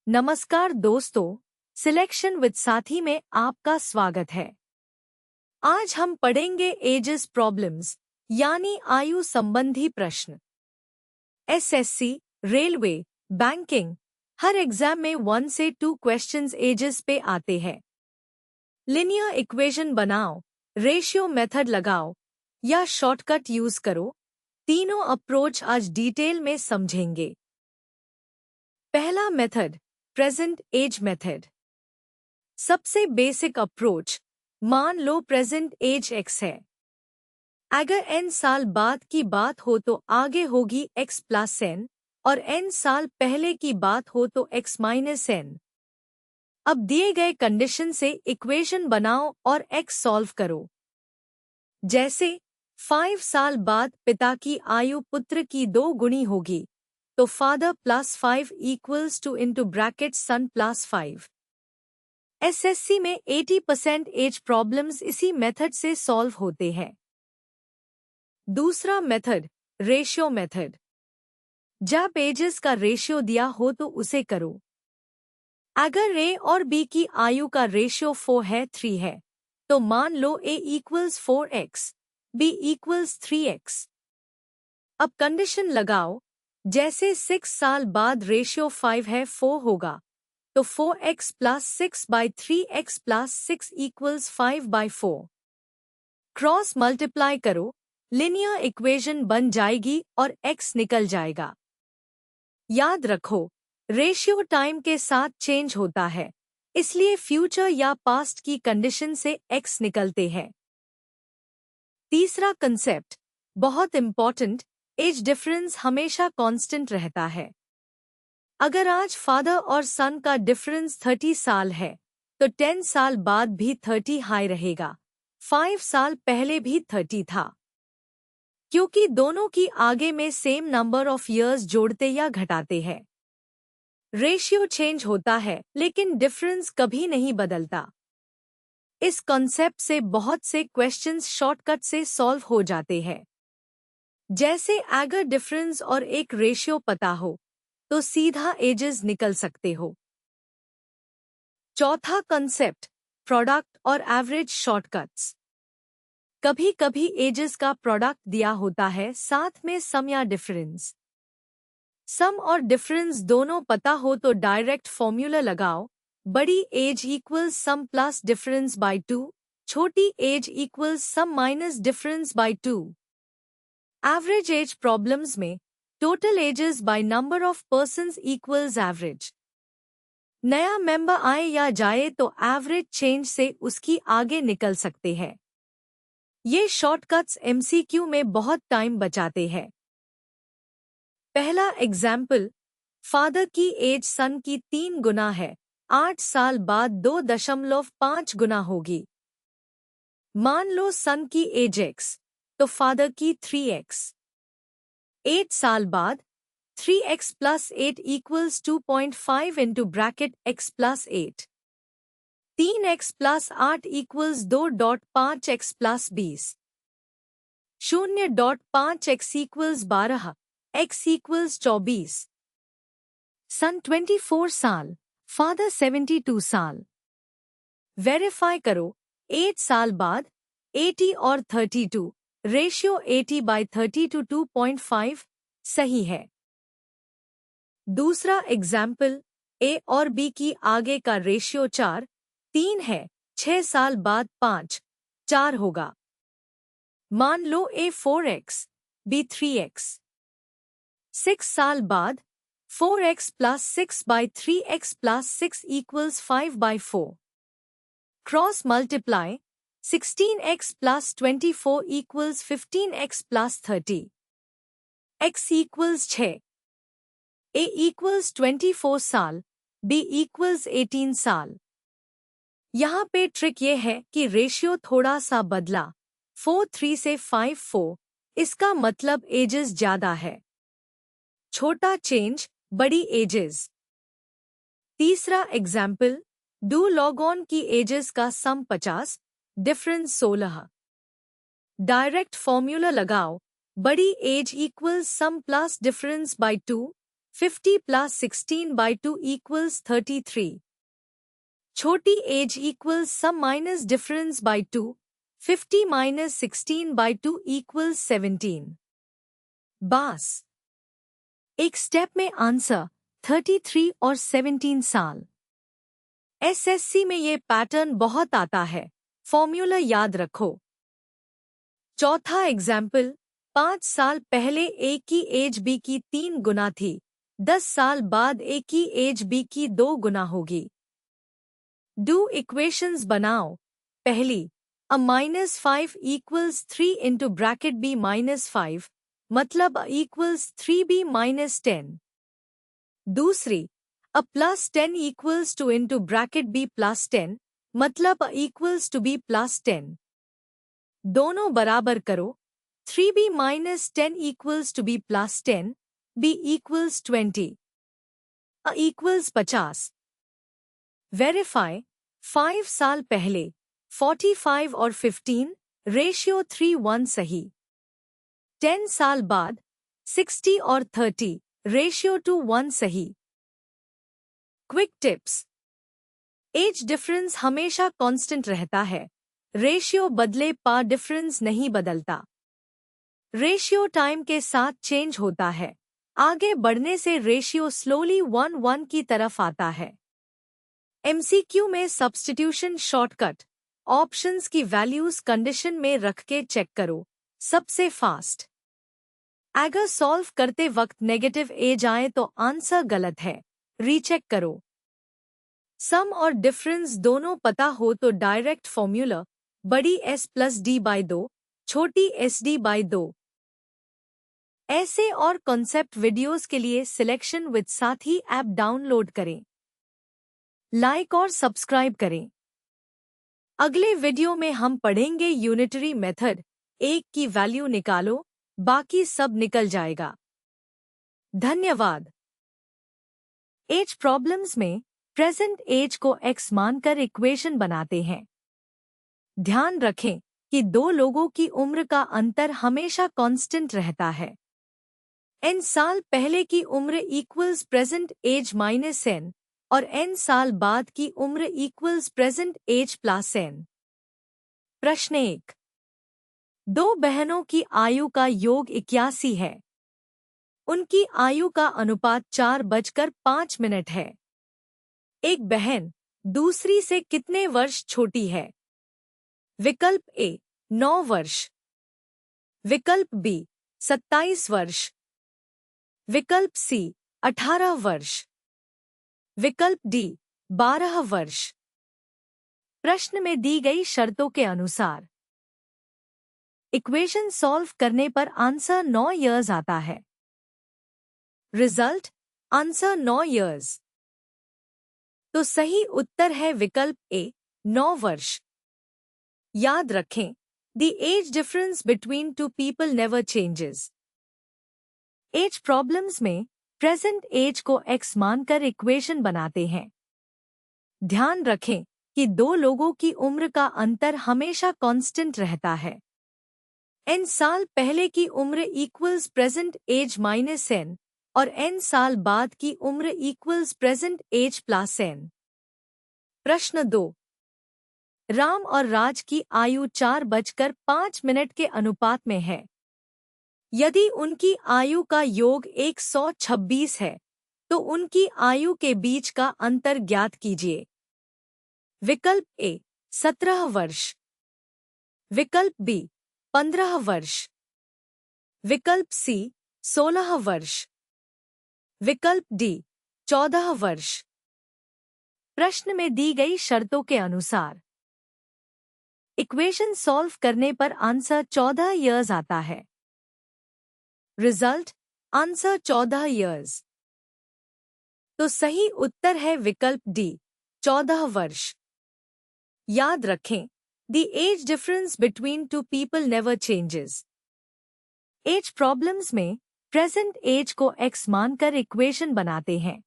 नमस्कार दोस्तों, selection with साथी में आपका स्वागत है। आज हम पढ़ेंगे एजेस प्रॉब्लम्स यानी आयु संबंधी प्रश्न। एसएससी, रेलवे, बैंकिंग, हर एग्जाम में 1 से 2 क्वेश्चंस एजेस पे आते हैं। लिनियर इक्वेशन बनाओ, रेशियो मेथड लगाओ या शॉर्टकट यूज करो, तीनों अप्रोच आज डिटेल में समझेंगे। पहला मेथड, प्रेजेंट एज मेथड। सबसे बेसिक अप्रोच, मान लो प्रेजेंट एज x है। अगर n साल बाद की बात हो तो आगे होगी x प्लस n और n साल पहले की बात हो तो x माइनस n। अब दिए गए कंडीशन से इक्वेशन बनाओ और x सॉल्व करो। जैसे 5 साल बाद पिता की आयु पुत्र की 2 गुनी होगी तो father plus 5 equals to into bracket son plus 5। SSC में 80% एज प्रॉब्लम्स इसी मेथड से सॉल्व होते हैं। दूसरा मेथड, रेशियो मेथड। जब एजेस का रेशियो दिया हो तो उसे करो। अगर ए और बी की आयु का रेशियो 4 है 3 है तो मान लो A equals 4x, B equals 3x। अब कंडीशन लगाओ, जैसे 6 साल बाद रेशियो 5 है 4 होगा तो 4x plus 6 by 3x plus 6 equals 5 by 4। Cross multiply करो, लिनियर इक्वेशन बन जाएगी और x निकल जाएगा। याद रखो, रेशियो टाइम के साथ चेंज होता है, इसलिए फ्यूचर या पास्ट की कंडीशन से x निकलते हैं। तीसरा कंसेप्ट, बहुत इंपॉर्टेंट, एज डिफरेंस हमेशा कांस्टेंट रहता है। अगर आज फादर और सन का डिफरेंस 30 साल है तो 10 साल बाद भी 30 हाई रहेगा, 5 साल पहले भी 30 था, क्योंकि दोनों की आगे में सेम नंबर ऑफ इयर्स जोड़ते या घटाते हैं। रेशियो चेंज होता है लेकिन डिफरेंस कभी नहीं बदलता। इस कॉन्सेप्ट से बहुत से क्वेश्चंस शॉर्टकट से सॉल्व हो जाते हैं। जैसे अगर डिफरेंस और एक रेशियो पता हो तो सीधा एजेस निकल सकते हो। चौथा कंसेप्ट, प्रोडक्ट और एवरेज शॉर्टकट्स। कभी कभी एजेस का प्रोडक्ट दिया होता है साथ में सम या डिफरेंस। सम और डिफरेंस दोनों पता हो तो डायरेक्ट फॉर्मूला लगाओ, बड़ी age equals sum plus difference by 2, छोटी age equals sum minus difference by 2। Average age problems में total ages by number of persons equals average. नया मेंबर आए या जाए तो एवरेज चेंज से उसकी आगे निकल सकते हैं। ये शॉर्टकट्स एमसीक्यू में बहुत टाइम बचाते हैं। पहला एग्जाम्पल, फादर की एज सन की 3 गुना है, 8 साल बाद 2.5 गुना होगी। मान लो सन की एज x तो फादर की 3x। 8 साल बाद 3x plus 8 equals 2.5 into bracket x plus 8। 3x plus 8 equals 2.5x plus 20। 0.5x equals 12, x equals 24। सन 24 साल, फादर 72 साल। वेरीफाई करो, 8 साल बाद 80 और 32, रेशियो 80 बाई 32 2.5 सही है। दूसरा एग्जाम्पल, ए और बी की आगे का रेशियो 4, 3 है, 6 साल बाद 5, 4 होगा। मान लो ए 4x, बी 3x। 6 साल बाद 4x plus 6 by 3x plus 6 equals 5 by 4। Cross multiply, 16x plus 24 equals 15x plus 30। x equals 6। a equals 24 साल, b इक्वल्स 18 साल। यहाँ पे ट्रिक ये है कि रेशियो थोड़ा सा बदला, 4 3 से 5 4, इसका मतलब एजेस ज्यादा है। छोटा चेंज, बड़ी एजेस। तीसरा एग्जाम्पल, डू लॉग ऑन की एजेस का सम 50, डिफरेंस 16। डायरेक्ट फॉर्मूला लगाओ, बड़ी age equals sum plus difference by 2, 50 plus 16 by 2 equals 33। छोटी age equals sum minus difference by 2, 50 minus 16 by 2 equals 17। बस एक स्टेप में आंसर 33 और 17 साल। एसएससी में ये पैटर्न बहुत आता है, फॉर्मूला याद रखो। चौथा एग्जाम्पल, 5 साल पहले ए की एज बी की 3 गुना थी, 10 साल बाद ए की एज बी की 2 गुना होगी। डू इक्वेशंस बनाओ। पहली, a -5 equals 3 into bracket b -5, मतलब a equals 3b minus 10। दूसरी, a plus 10 equals to into bracket b plus 10, मतलब a equals to b plus 10। दोनों बराबर करो, 3b minus 10 equals to b plus 10, b equals 20, a equals 50। Verify, 5 साल पहले 45 और 15 ratio 3:1 सही। 10 साल बाद 60 और 30 रेशियो 2:1 सही। Quick tips. एज डिफरेंस हमेशा कांस्टेंट रहता है, रेशियो बदले पर डिफरेंस नहीं बदलता। रेशियो टाइम के साथ चेंज होता है, आगे बढ़ने से रेशियो स्लोली 1:1 की तरफ आता है। एमसीक्यू में सब्स्टिट्यूशन शॉर्टकट, ऑप्शंस की वैल्यूज कंडीशन में रख के चेक करो, सबसे फास्ट। अगर सॉल्व करते वक्त नेगेटिव एज आए तो आंसर गलत है, रीचेक करो। सम और डिफरेंस दोनों पता हो तो डायरेक्ट फॉर्मूला, बड़ी एस प्लस डी बाई 2, छोटी एस डी बाई 2। ऐसे और कॉन्सेप्ट वीडियोस के लिए सिलेक्शन विद साथी ऐप डाउनलोड करें, लाइक और सब्सक्राइब करें। अगले वीडियो में हम पढ़ेंगे यूनिटरी मेथड, एक की वैल्यू निकालो, बाकी सब निकल जाएगा। धन्यवाद। एज प्रॉब्लम्स में प्रेजेंट एज को x मानकर इक्वेशन बनाते हैं। ध्यान रखें कि दो लोगों की उम्र का अंतर हमेशा कांस्टेंट रहता है। n साल पहले की उम्र equals present age minus n और n साल बाद की उम्र equals present age plus n। प्रश्न 1। दो बहनों की आयु का योग 81 है। उनकी आयु का अनुपात 4:05 है। एक बहन दूसरी से कितने वर्ष छोटी है? विकल्प ए 9 वर्ष, विकल्प बी 27 वर्ष, विकल्प सी 18 वर्ष, विकल्प डी 12 वर्ष। प्रश्न में दी गई शर्तों के अनुसार इक्वेशन सॉल्व करने पर आंसर 9 इयर्स आता है। Result, answer 9 years. तो सही उत्तर है विकल्प ए 9 वर्ष। याद रखें, the age difference between two people never changes. Age problems में प्रेजेंट एज को x मानकर इक्वेशन बनाते हैं। ध्यान रखें कि दो लोगों की उम्र का अंतर हमेशा कांस्टेंट रहता है। n साल पहले की उम्र equals present age minus n और n साल बाद की उम्र equals present age plus n। प्रश्न 2। राम और राज की आयु 4:05 के अनुपात में है। यदि उनकी आयु का योग 126 है, तो उनकी आयु के बीच का अंतर ज्ञात कीजिए। विकल्प ए 17 वर्ष, विकल्प बी 15 वर्ष, विकल्प सी 16 वर्ष, विकल्प डी 14 वर्ष। प्रश्न में दी गई शर्तों के अनुसार इक्वेशन सॉल्व करने पर आंसर 14 इयर्स आता है। Result, answer 14 years. तो सही उत्तर है विकल्प डी 14 वर्ष। याद रखें, the age difference between two people never changes. Age problems में प्रेजेंट एज को x मानकर इक्वेशन बनाते हैं।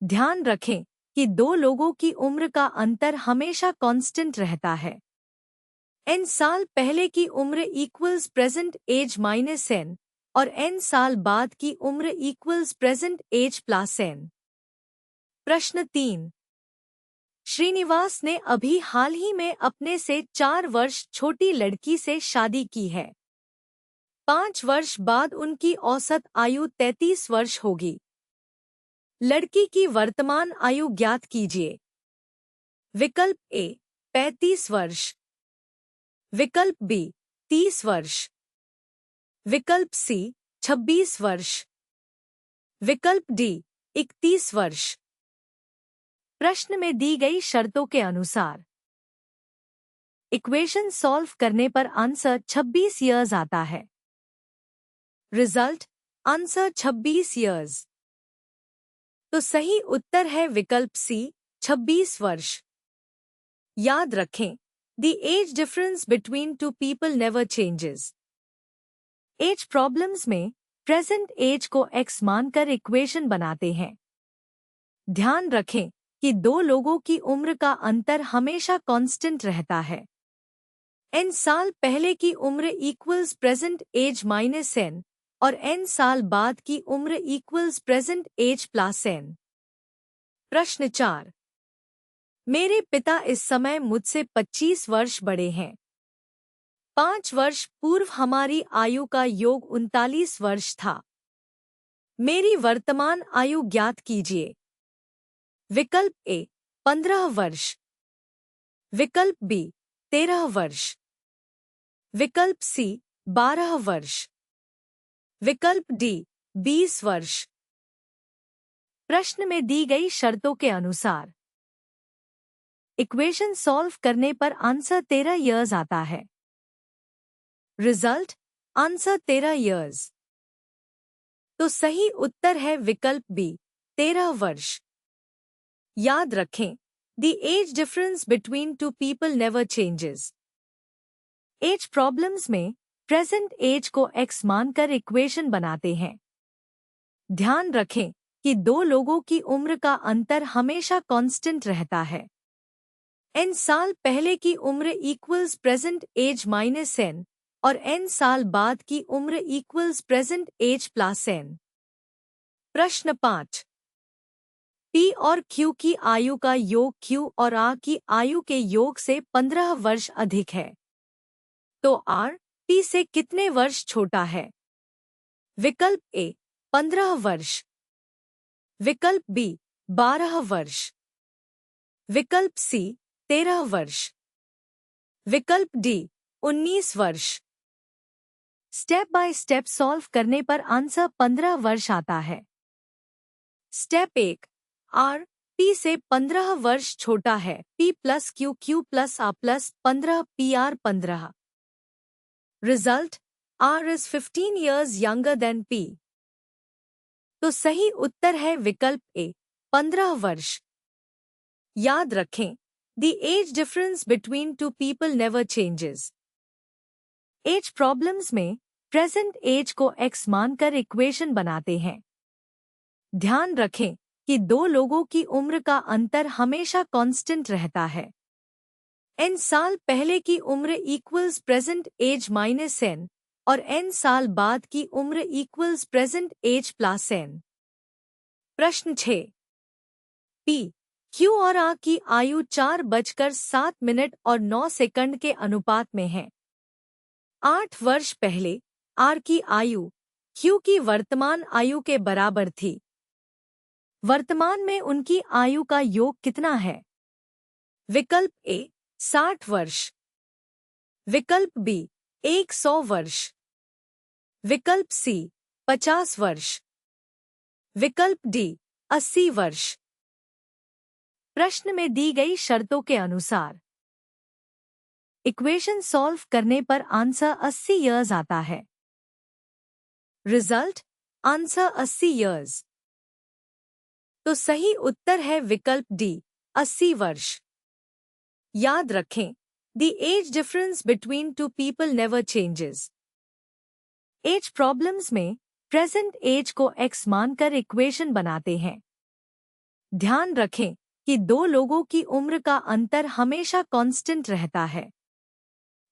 ध्यान रखें कि दो लोगों की उम्र का अंतर हमेशा कांस्टेंट रहता है। n साल पहले की उम्र equals present age minus n और n साल बाद की उम्र equals present age plus n। प्रश्न 3। श्रीनिवास ने अभी हाल ही में अपने से 4 वर्ष छोटी लड़की से शादी की है। 5 वर्ष बाद उनकी औसत आयु 33 वर्ष होगी। लड़की की वर्तमान आयु ज्ञात कीजिए। विकल्प ए 35 वर्ष, विकल्प बी 30 वर्ष, विकल्प सी 26 वर्ष, विकल्प डी 31 वर्ष। प्रश्न में दी गई शर्तों के अनुसार इक्वेशन सॉल्व करने पर आंसर 26 ईयर्स आता है। Result answer 26 years. तो सही उत्तर है विकल्प सी 26 वर्ष। याद रखें, the age difference between two people never changes. Age problems में प्रेजेंट एज को एक्स मानकर इक्वेशन बनाते हैं। ध्यान रखें कि दो लोगों की उम्र का अंतर हमेशा कांस्टेंट रहता है। n साल पहले की उम्र equals present age minus n और n साल बाद की उम्र equals present age plus n। प्रश्न 4। मेरे पिता इस समय मुझसे 25 वर्ष बड़े हैं। 5 वर्ष पूर्व हमारी आयु का योग 39 वर्ष था। मेरी वर्तमान आयु ज्ञात कीजिए। विकल्प ए 15 वर्ष, विकल्प बी 13 वर्ष, विकल्प सी 12 वर्ष, विकल्प डी 20 वर्ष। प्रश्न में दी गई शर्तों के अनुसार इक्वेशन सॉल्व करने पर आंसर 13 ईयर्स आता है। Result answer 13 years. तो सही उत्तर है विकल्प बी 13 वर्ष। याद रखें, the age difference between two people never changes. Age problems में प्रेजेंट एज को एक्स मानकर इक्वेशन बनाते हैं। ध्यान रखें कि दो लोगों की उम्र का अंतर हमेशा कांस्टेंट रहता है। n साल पहले की उम्र equals present age minus n और n साल बाद की उम्र equals present age plus n। प्रश्न 5। P और Q की आयु का योग Q और R की आयु के योग से 15 वर्ष अधिक है, तो R P से कितने वर्ष छोटा है? विकल्प ए 15 वर्ष, विकल्प बी 12 वर्ष, विकल्प सी 13 वर्ष, विकल्प डी 19 वर्ष। स्टेप बाय स्टेप सॉल्व करने पर आंसर 15 वर्ष आता है। स्टेप 1। R P से 15 वर्ष छोटा है। P plus Q Q plus R plus 15 PR 15। Result R is 15 years younger than P। तो सही उत्तर है विकल्प ए 15 वर्ष। याद रखें, the age difference between two people never changes. Age problems में प्रेजेंट एज को एक्स मानकर इक्वेशन बनाते हैं। ध्यान रखें कि दो लोगों की उम्र का अंतर हमेशा कांस्टेंट रहता है। n साल पहले की उम्र equals present age minus n और n साल बाद की उम्र equals present age plus n। प्रश्न 6। P, Q और R की आयु 4:07 और 9 सेकंड के अनुपात में है। 8 वर्ष पहले R की आयु Q की वर्तमान आयु के बराबर थी। वर्तमान में उनकी आयु का योग कितना है? विकल्प ए 60 वर्ष, विकल्प बी 100 वर्ष, विकल्प सी 50 वर्ष, विकल्प डी 80 वर्ष। प्रश्न में दी गई शर्तों के अनुसार इक्वेशन सॉल्व करने पर आंसर 80 ईयर्स आता है। Result answer 80 years. तो सही उत्तर है विकल्प डी 80 वर्ष। याद रखें, the age difference between two people never changes. Age problems में प्रेजेंट एज को एक्स मानकर इक्वेशन बनाते हैं। ध्यान रखें कि दो लोगों की उम्र का अंतर हमेशा कांस्टेंट रहता है।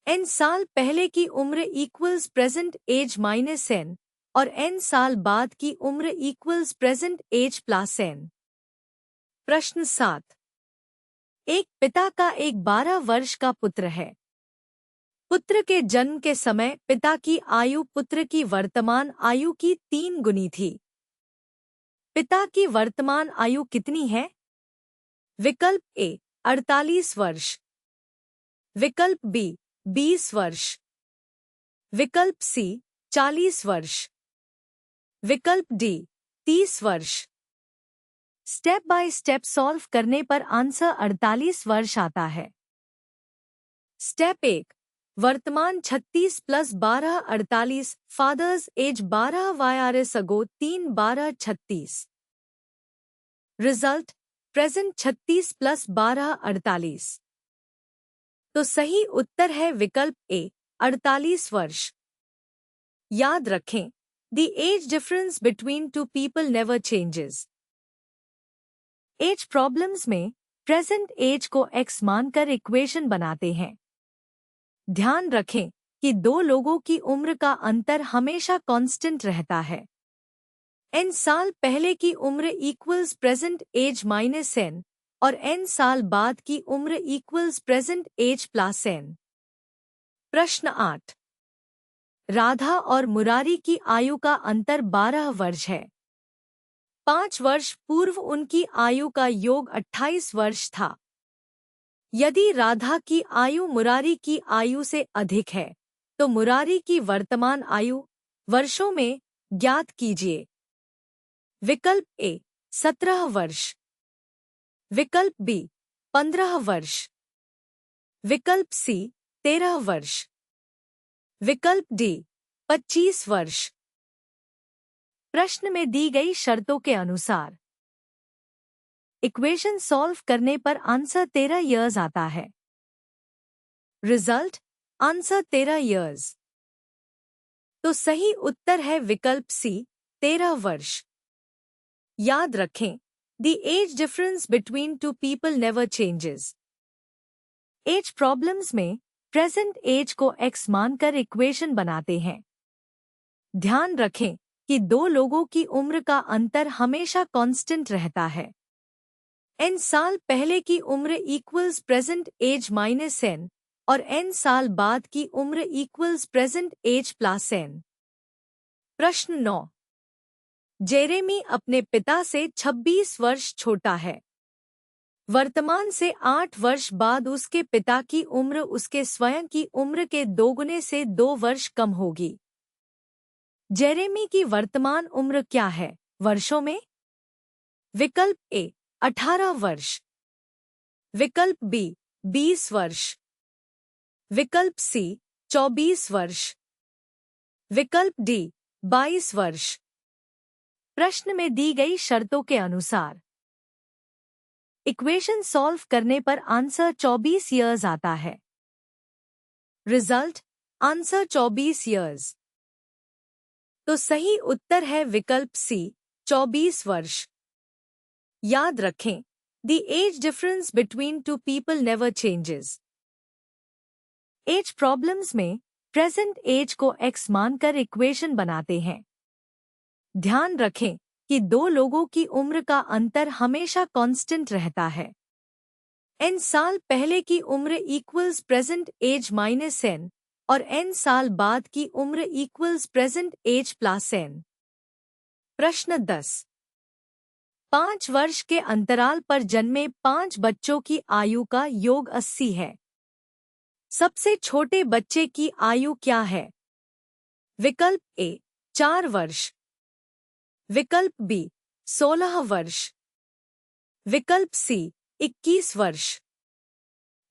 n साल पहले की उम्र equals present age minus n और n साल बाद की उम्र equals present age plus n। प्रश्न 7। एक पिता का एक 12 वर्ष का पुत्र है। पुत्र के जन्म के समय पिता की आयु पुत्र की वर्तमान आयु की 3 गुनी थी। पिता की वर्तमान आयु कितनी है? विकल्प ए 48 वर्ष, विकल्प बी 20 वर्ष, विकल्प सी 40 वर्ष, विकल्प डी 30 वर्ष। स्टेप बाय स्टेप सॉल्व करने पर आंसर 48 वर्ष आता है। स्टेप 1, वर्तमान 36 प्लस 12 48, फादर्स एज 12 वायरस अगो 3 12 36। Result present 36 plus 12 48। तो सही उत्तर है विकल्प ए 48 वर्ष। याद रखें, the age difference between two people never changes. Age problems में प्रेजेंट एज को एक्स मानकर इक्वेशन बनाते हैं। ध्यान रखें कि दो लोगों की उम्र का अंतर हमेशा कांस्टेंट रहता है। n साल पहले की उम्र equals present age minus n और n साल बाद की उम्र equals present age plus n। प्रश्न 8। राधा और मुरारी की आयु का अंतर 12 वर्ष है। 5 वर्ष पूर्व उनकी आयु का योग 28 वर्ष था। यदि राधा की आयु मुरारी की आयु से अधिक है तो मुरारी की वर्तमान आयु वर्षों में ज्ञात कीजिए। विकल्प ए 17 वर्ष, विकल्प बी 15 वर्ष, विकल्प सी 13 वर्ष, विकल्प डी 25 वर्ष। प्रश्न में दी गई शर्तों के अनुसार इक्वेशन सॉल्व करने पर आंसर 13 इयर्स आता है। Result answer 13 years. तो सही उत्तर है विकल्प सी 13 वर्ष। याद रखें, the age difference between two people never changes. Age problems में प्रेजेंट एज को एक्स मानकर इक्वेशन बनाते हैं। ध्यान रखें कि दो लोगों की उम्र का अंतर हमेशा कांस्टेंट रहता है। n साल पहले की उम्र equals present age minus n और n साल बाद की उम्र equals present age plus n। प्रश्न 9। जेरेमी अपने पिता से 26 वर्ष छोटा है। वर्तमान से 8 वर्ष बाद उसके पिता की उम्र उसके स्वयं की उम्र के दोगुने से 2 वर्ष कम होगी। जेरेमी की वर्तमान उम्र क्या है वर्षों में? विकल्प ए 18 वर्ष, विकल्प बी 20 वर्ष, विकल्प सी 24 वर्ष, विकल्प डी 22 वर्ष। प्रश्न में दी गई शर्तों के अनुसार इक्वेशन सॉल्व करने पर आंसर 24 इयर्स आता है। Result answer 24 years. तो सही उत्तर है विकल्प सी 24 वर्ष। याद रखें, the age difference between two people never changes. Age problems में प्रेजेंट एज को एक्स मानकर इक्वेशन बनाते हैं। ध्यान रखें कि दो लोगों की उम्र का अंतर हमेशा कांस्टेंट रहता है। n साल पहले की उम्र equals present age minus n और n साल बाद की उम्र equals present age plus n। प्रश्न 10। 5 वर्ष के अंतराल पर जन्मे 5 बच्चों की आयु का योग 80 है। सबसे छोटे बच्चे की आयु क्या है? विकल्प ए 4 वर्ष, विकल्प बी 16 वर्ष, विकल्प सी 21 वर्ष,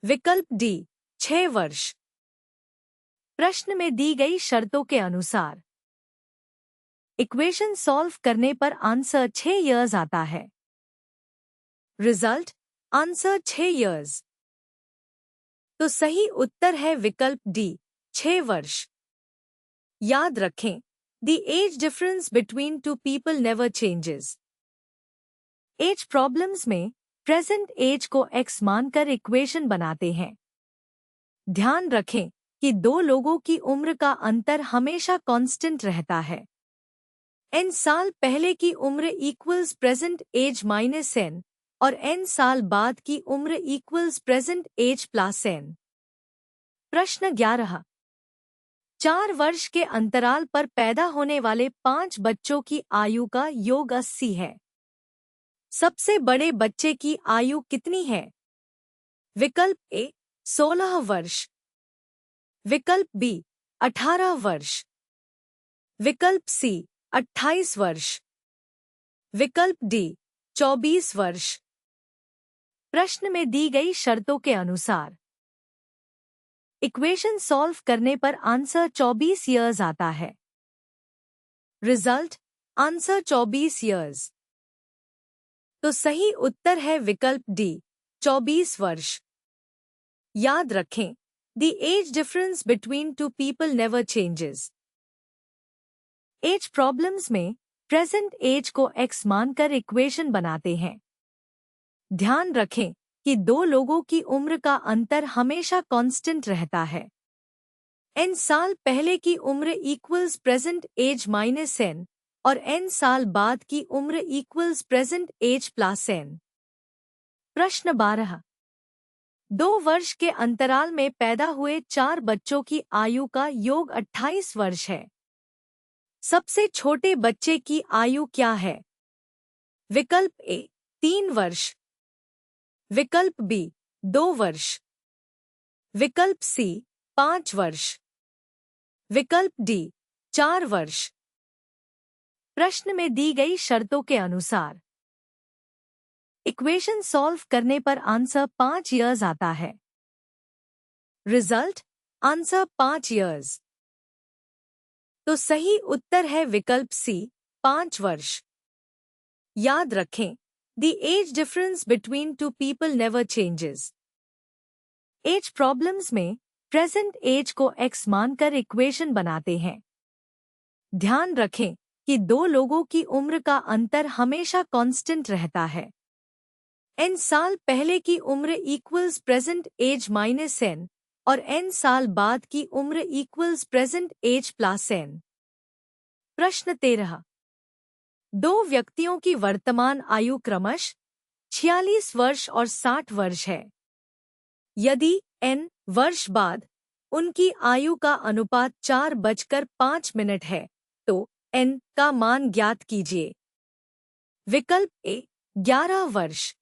विकल्प डी 6 वर्ष। प्रश्न में दी गई शर्तों के अनुसार इक्वेशन सॉल्व करने पर आंसर 6 इयर्स आता है। Result answer 6 years. तो सही उत्तर है विकल्प डी 6 वर्ष। याद रखें, the age difference between two people never changes. Age problems में प्रेजेंट एज को एक्स मानकर इक्वेशन बनाते हैं। ध्यान रखें कि दो लोगों की उम्र का अंतर हमेशा कांस्टेंट रहता है। n साल पहले की उम्र equals present age minus n और n साल बाद की उम्र equals present age plus n। प्रश्न 11। 4 वर्ष के अंतराल पर पैदा होने वाले 5 बच्चों की आयु का योग 80 है। सबसे बड़े बच्चे की आयु कितनी है? विकल्प ए 16 वर्ष, विकल्प बी 18 वर्ष, विकल्प सी 28 वर्ष, विकल्प डी 24 वर्ष। प्रश्न में दी गई शर्तों के अनुसार इक्वेशन सॉल्व करने पर आंसर 24 ईयर्स आता है। Result answer 24 years. तो सही उत्तर है विकल्प डी 24 वर्ष। याद रखें, the age difference between two people never changes. Age problems में प्रेजेंट एज को एक्स मानकर इक्वेशन बनाते हैं। ध्यान रखें कि दो लोगों की उम्र का अंतर हमेशा कांस्टेंट रहता है। n साल पहले की उम्र equals present age minus n और n साल बाद की उम्र equals present age plus n। प्रश्न 12। 2 वर्ष के अंतराल में पैदा हुए 4 बच्चों की आयु का योग 28 वर्ष है। सबसे छोटे बच्चे की आयु क्या है? विकल्प ए 3 वर्ष, विकल्प बी 2 वर्ष, विकल्प सी 5 वर्ष, विकल्प डी 4 वर्ष। प्रश्न में दी गई शर्तों के अनुसार इक्वेशन सॉल्व करने पर आंसर 5 ईयर्स आता है। Result answer 5 years. तो सही उत्तर है विकल्प सी 5 वर्ष। याद रखें, the age difference between two people never changes. Age problems में प्रेजेंट एज को एक्स मानकर इक्वेशन बनाते हैं। ध्यान रखें कि दो लोगों की उम्र का अंतर हमेशा कांस्टेंट रहता है। n साल पहले की उम्र equals present age minus n और n साल बाद की उम्र equals present age plus n। प्रश्न 13। 2 व्यक्तियों की वर्तमान आयु क्रमशः 46 वर्ष और 60 वर्ष है। यदि n वर्ष बाद उनकी आयु का अनुपात 4:05 है, तो n का मान ज्ञात कीजिए। विकल्प ए 11 वर्ष,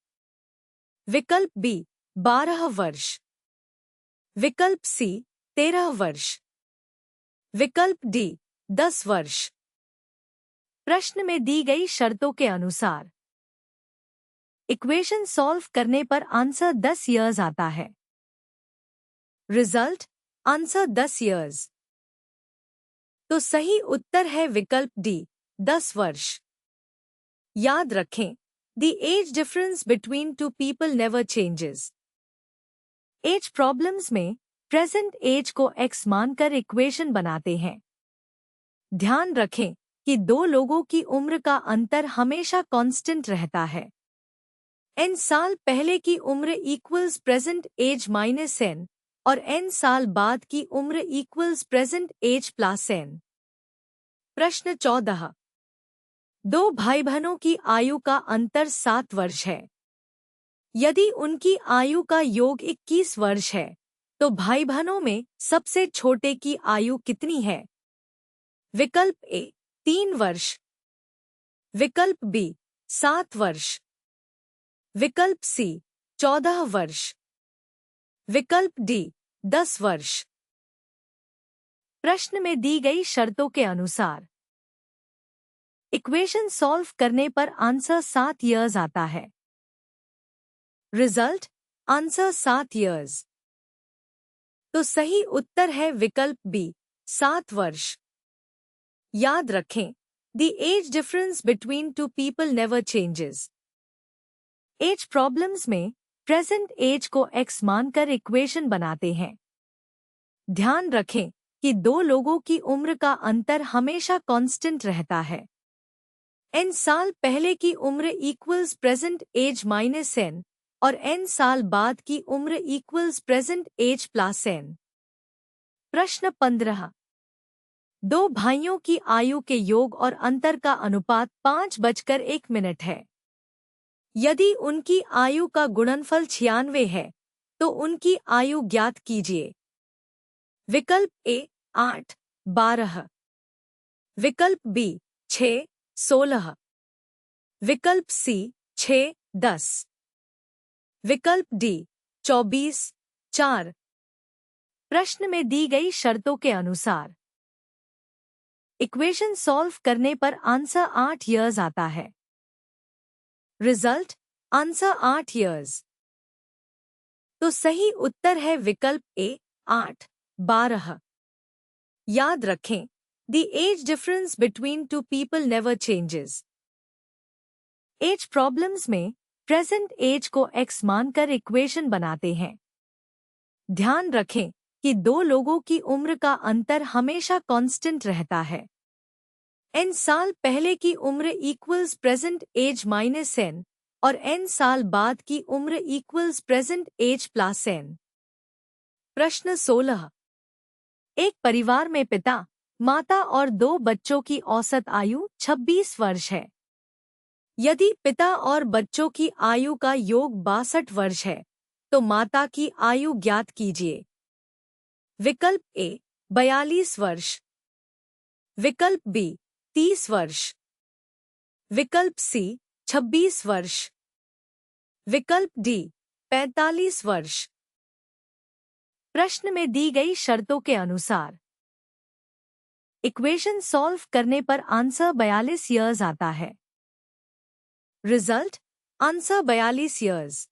विकल्प बी 12 वर्ष, विकल्प सी 13 वर्ष, विकल्प डी 10 वर्ष। प्रश्न में दी गई शर्तों के अनुसार इक्वेशन सॉल्व करने पर आंसर 10 ईयर्स आता है। Result answer 10 years. तो सही उत्तर है विकल्प डी 10 वर्ष। याद रखें, the age difference between two people never changes. Age problems में प्रेजेंट एज को एक्स मानकर इक्वेशन बनाते हैं। ध्यान रखें कि दो लोगों की उम्र का अंतर हमेशा कांस्टेंट रहता है। n साल पहले की उम्र equals present age minus n और n साल बाद की उम्र equals present age plus n। प्रश्न 14। 2 भाई बहनों की आयु का अंतर 7 वर्ष है। यदि उनकी आयु का योग 21 वर्ष है, तो भाई बहनों में सबसे छोटे की आयु कितनी है? विकल्प ए 3 वर्ष, विकल्प बी 7 वर्ष, विकल्प सी 14 वर्ष, विकल्प डी 10 वर्ष। प्रश्न में दी गई शर्तों के अनुसार इक्वेशन सॉल्व करने पर आंसर 7 ईयर्स आता है। Result answer 7 years. तो सही उत्तर है विकल्प बी 7 वर्ष। याद रखें, the age difference between two people never changes. Age problems में प्रेजेंट एज को एक्स मानकर इक्वेशन बनाते हैं। ध्यान रखें कि दो लोगों की उम्र का अंतर हमेशा कांस्टेंट रहता है। n साल पहले की उम्र equals present age minus n और n साल बाद की उम्र equals present age plus n। प्रश्न 15। दो भाइयों की आयु के योग और अंतर का अनुपात 5:1 है। यदि उनकी आयु का गुणनफल 96 है तो उनकी आयु ज्ञात कीजिए। विकल्प ए 8, 12, विकल्प बी 6, 16, विकल्प सी 6, 10, विकल्प डी 24, 4। प्रश्न में दी गई शर्तों के अनुसार इक्वेशन सॉल्व करने पर आंसर 8 इयर्स आता है। Result answer 8 years. तो सही उत्तर है विकल्प ए 8, 12। याद रखें, the age difference between two people never changes. Age problems में प्रेजेंट एज को एक्स मानकर इक्वेशन बनाते हैं। ध्यान रखें कि दो लोगों की उम्र का अंतर हमेशा कांस्टेंट रहता है। n साल पहले की उम्र equals present age minus n और n साल बाद की उम्र equals present age plus n। प्रश्न 16। एक परिवार में पिता, माता और दो बच्चों की औसत आयु 26 वर्ष है। यदि पिता और बच्चों की आयु का योग 62 वर्ष है तो माता की आयु ज्ञात कीजिए। विकल्प ए 42 वर्ष, विकल्प बी 30 वर्ष, विकल्प सी 26 वर्ष, विकल्प डी 45 वर्ष। प्रश्न में दी गई शर्तों के अनुसार इक्वेशन सॉल्व करने पर आंसर 42 इयर्स आता है। Result answer 42 years.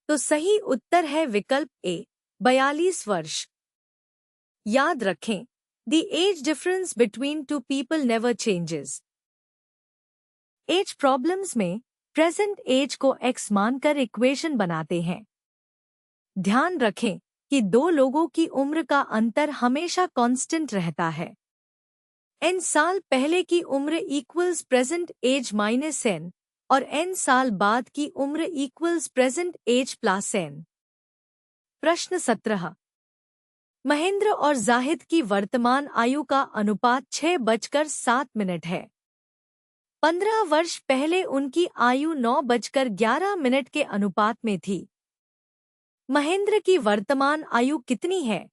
तो सही उत्तर है विकल्प ए 42 वर्ष। याद रखें, the age difference between two people never changes. Age problems में प्रेजेंट एज को एक्स मानकर इक्वेशन बनाते हैं। ध्यान रखें कि दो लोगों की उम्र का अंतर हमेशा कांस्टेंट रहता है। n साल पहले की उम्र equals present age minus n और n साल बाद की उम्र equals present age plus n। प्रश्न 17। महेंद्र और जाहिद की वर्तमान आयु का अनुपात 6:07 है। 15 वर्ष पहले उनकी आयु 9:11 के अनुपात में थी। महेंद्र की वर्तमान आयु कितनी है?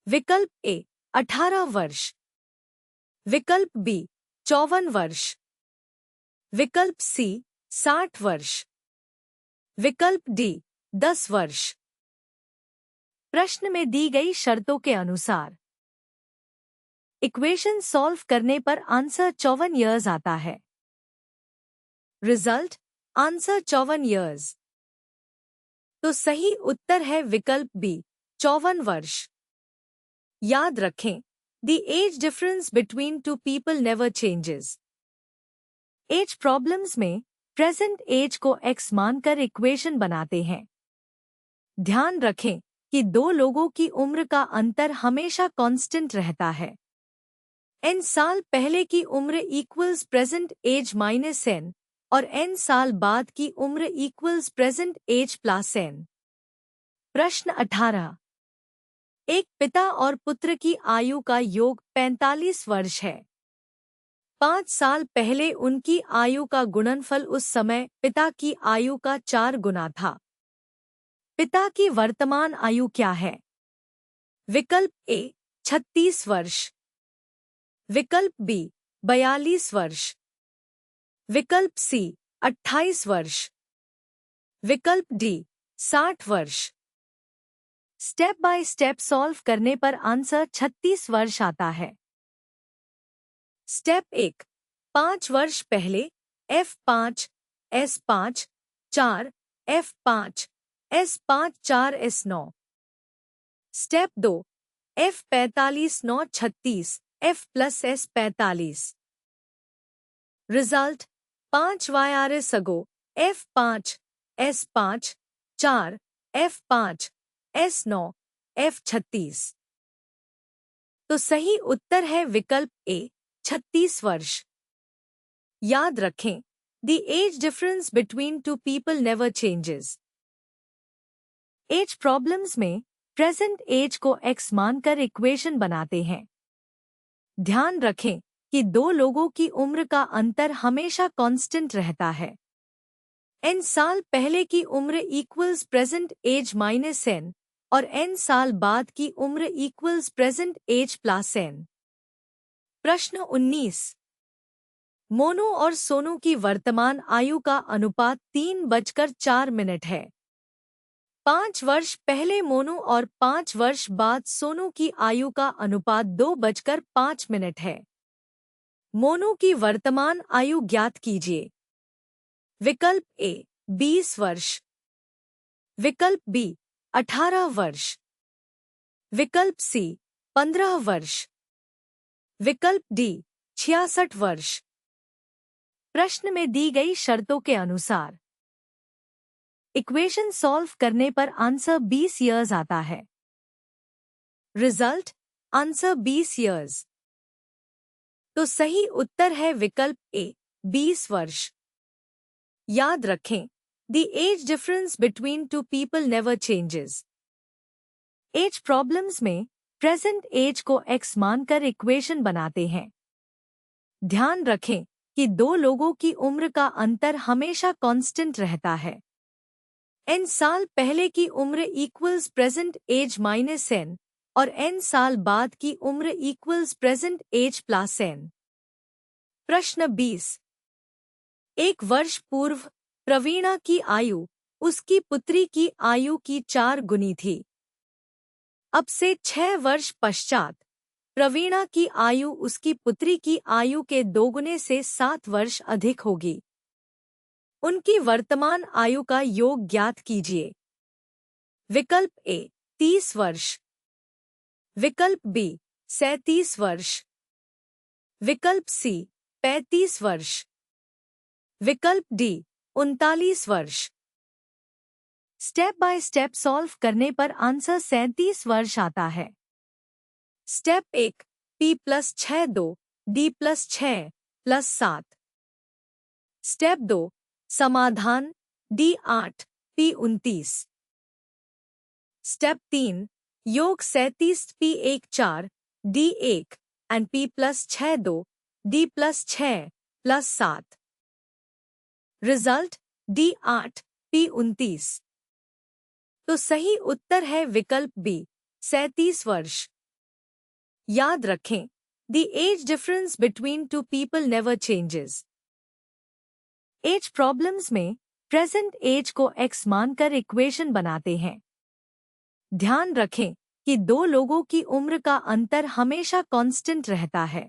विकल्प ए 18 वर्ष, विकल्प बी 54 वर्ष, विकल्प सी 60 वर्ष, विकल्प डी 10 वर्ष। प्रश्न में दी गई शर्तों के अनुसार इक्वेशन सॉल्व करने पर आंसर 54 इयर्स आता है। Result answer 54 years. तो सही उत्तर है विकल्प बी 54 वर्ष। याद रखें, the age difference between two people never changes. Age problems में प्रेजेंट एज को एक्स मानकर इक्वेशन बनाते हैं। ध्यान रखें कि दो लोगों की उम्र का अंतर हमेशा कांस्टेंट रहता है। n साल पहले की उम्र equals present age minus n और n साल बाद की उम्र equals present age plus n। प्रश्न 18। एक पिता और पुत्र की आयु का योग 45 वर्ष है। 5 साल पहले उनकी आयु का गुणनफल उस समय पिता की आयु का 4 गुना था। पिता की वर्तमान आयु क्या है? विकल्प ए 36 वर्ष, विकल्प बी 42 वर्ष, विकल्प सी 28 वर्ष, विकल्प डी 60 वर्ष। स्टेप बाय स्टेप सॉल्व करने पर आंसर 36 वर्ष आता है। स्टेप 1। 5 वर्ष पहले F5, S5, 4, F5, S5, 4, S9। Step 2। F45, 9, 36, F plus S45। Result 5 YRS अगो F5, S5, 4, F5, S9, F36। तो सही उत्तर है विकल्प ए 36 वर्ष। याद रखें, the age difference between two people never changes. Age problems में प्रेजेंट एज को एक्स मानकर इक्वेशन बनाते हैं। ध्यान रखें कि दो लोगों की उम्र का अंतर हमेशा कांस्टेंट रहता है। n साल पहले की उम्र equals present age minus n और n साल बाद की उम्र equals present age plus n। प्रश्न 19। मोनू और सोनू की वर्तमान आयु का अनुपात 3:04 है। 5 वर्ष पहले मोनू और 5 वर्ष बाद सोनू की आयु का अनुपात 2:05 है। मोनू की वर्तमान आयु ज्ञात कीजिए। विकल्प ए 20 वर्ष, विकल्प बी 18 वर्ष, विकल्प सी 15 वर्ष, विकल्प डी 66 वर्ष। प्रश्न में दी गई शर्तों के अनुसार इक्वेशन सॉल्व करने पर आंसर 20 ईयर्स आता है। Result answer 20 years. तो सही उत्तर है विकल्प ए 20 वर्ष। याद रखें, the age difference between two people never changes. Age problems में प्रेजेंट एज को एक्स मानकर इक्वेशन बनाते हैं। ध्यान रखें कि दो लोगों की उम्र का अंतर हमेशा कांस्टेंट रहता है। n साल पहले की उम्र equals present age minus n और n साल बाद की उम्र equals present age plus n। प्रश्न 20। एक वर्ष पूर्व प्रवीणा की आयु उसकी पुत्री की आयु की 4 गुनी थी। अब से 6 वर्ष पश्चात प्रवीणा की आयु उसकी पुत्री की आयु के 2 गुने से 7 वर्ष अधिक होगी। उनकी वर्तमान आयु का योग ज्ञात कीजिए। विकल्प ए 30 वर्ष, विकल्प बी 37 वर्ष, विकल्प सी 35 वर्ष, विकल्प डी 39 वर्ष। स्टेप बाय स्टेप सॉल्व करने पर आंसर 37 वर्ष आता है। Step 1 p + 6 2 d + 6 + 7। स्टेप 2 समाधान d 8 p 29। स्टेप 3 योग 37 p 1 4 d 1 and p + 6 2 d + 6 + 7। Result d 8 p 29। तो सही उत्तर है विकल्प बी 37 वर्ष। याद रखें, the age difference between two people never changes. Age problems में प्रेजेंट एज को एक्स मानकर इक्वेशन बनाते हैं। ध्यान रखें कि दो लोगों की उम्र का अंतर हमेशा कांस्टेंट रहता है।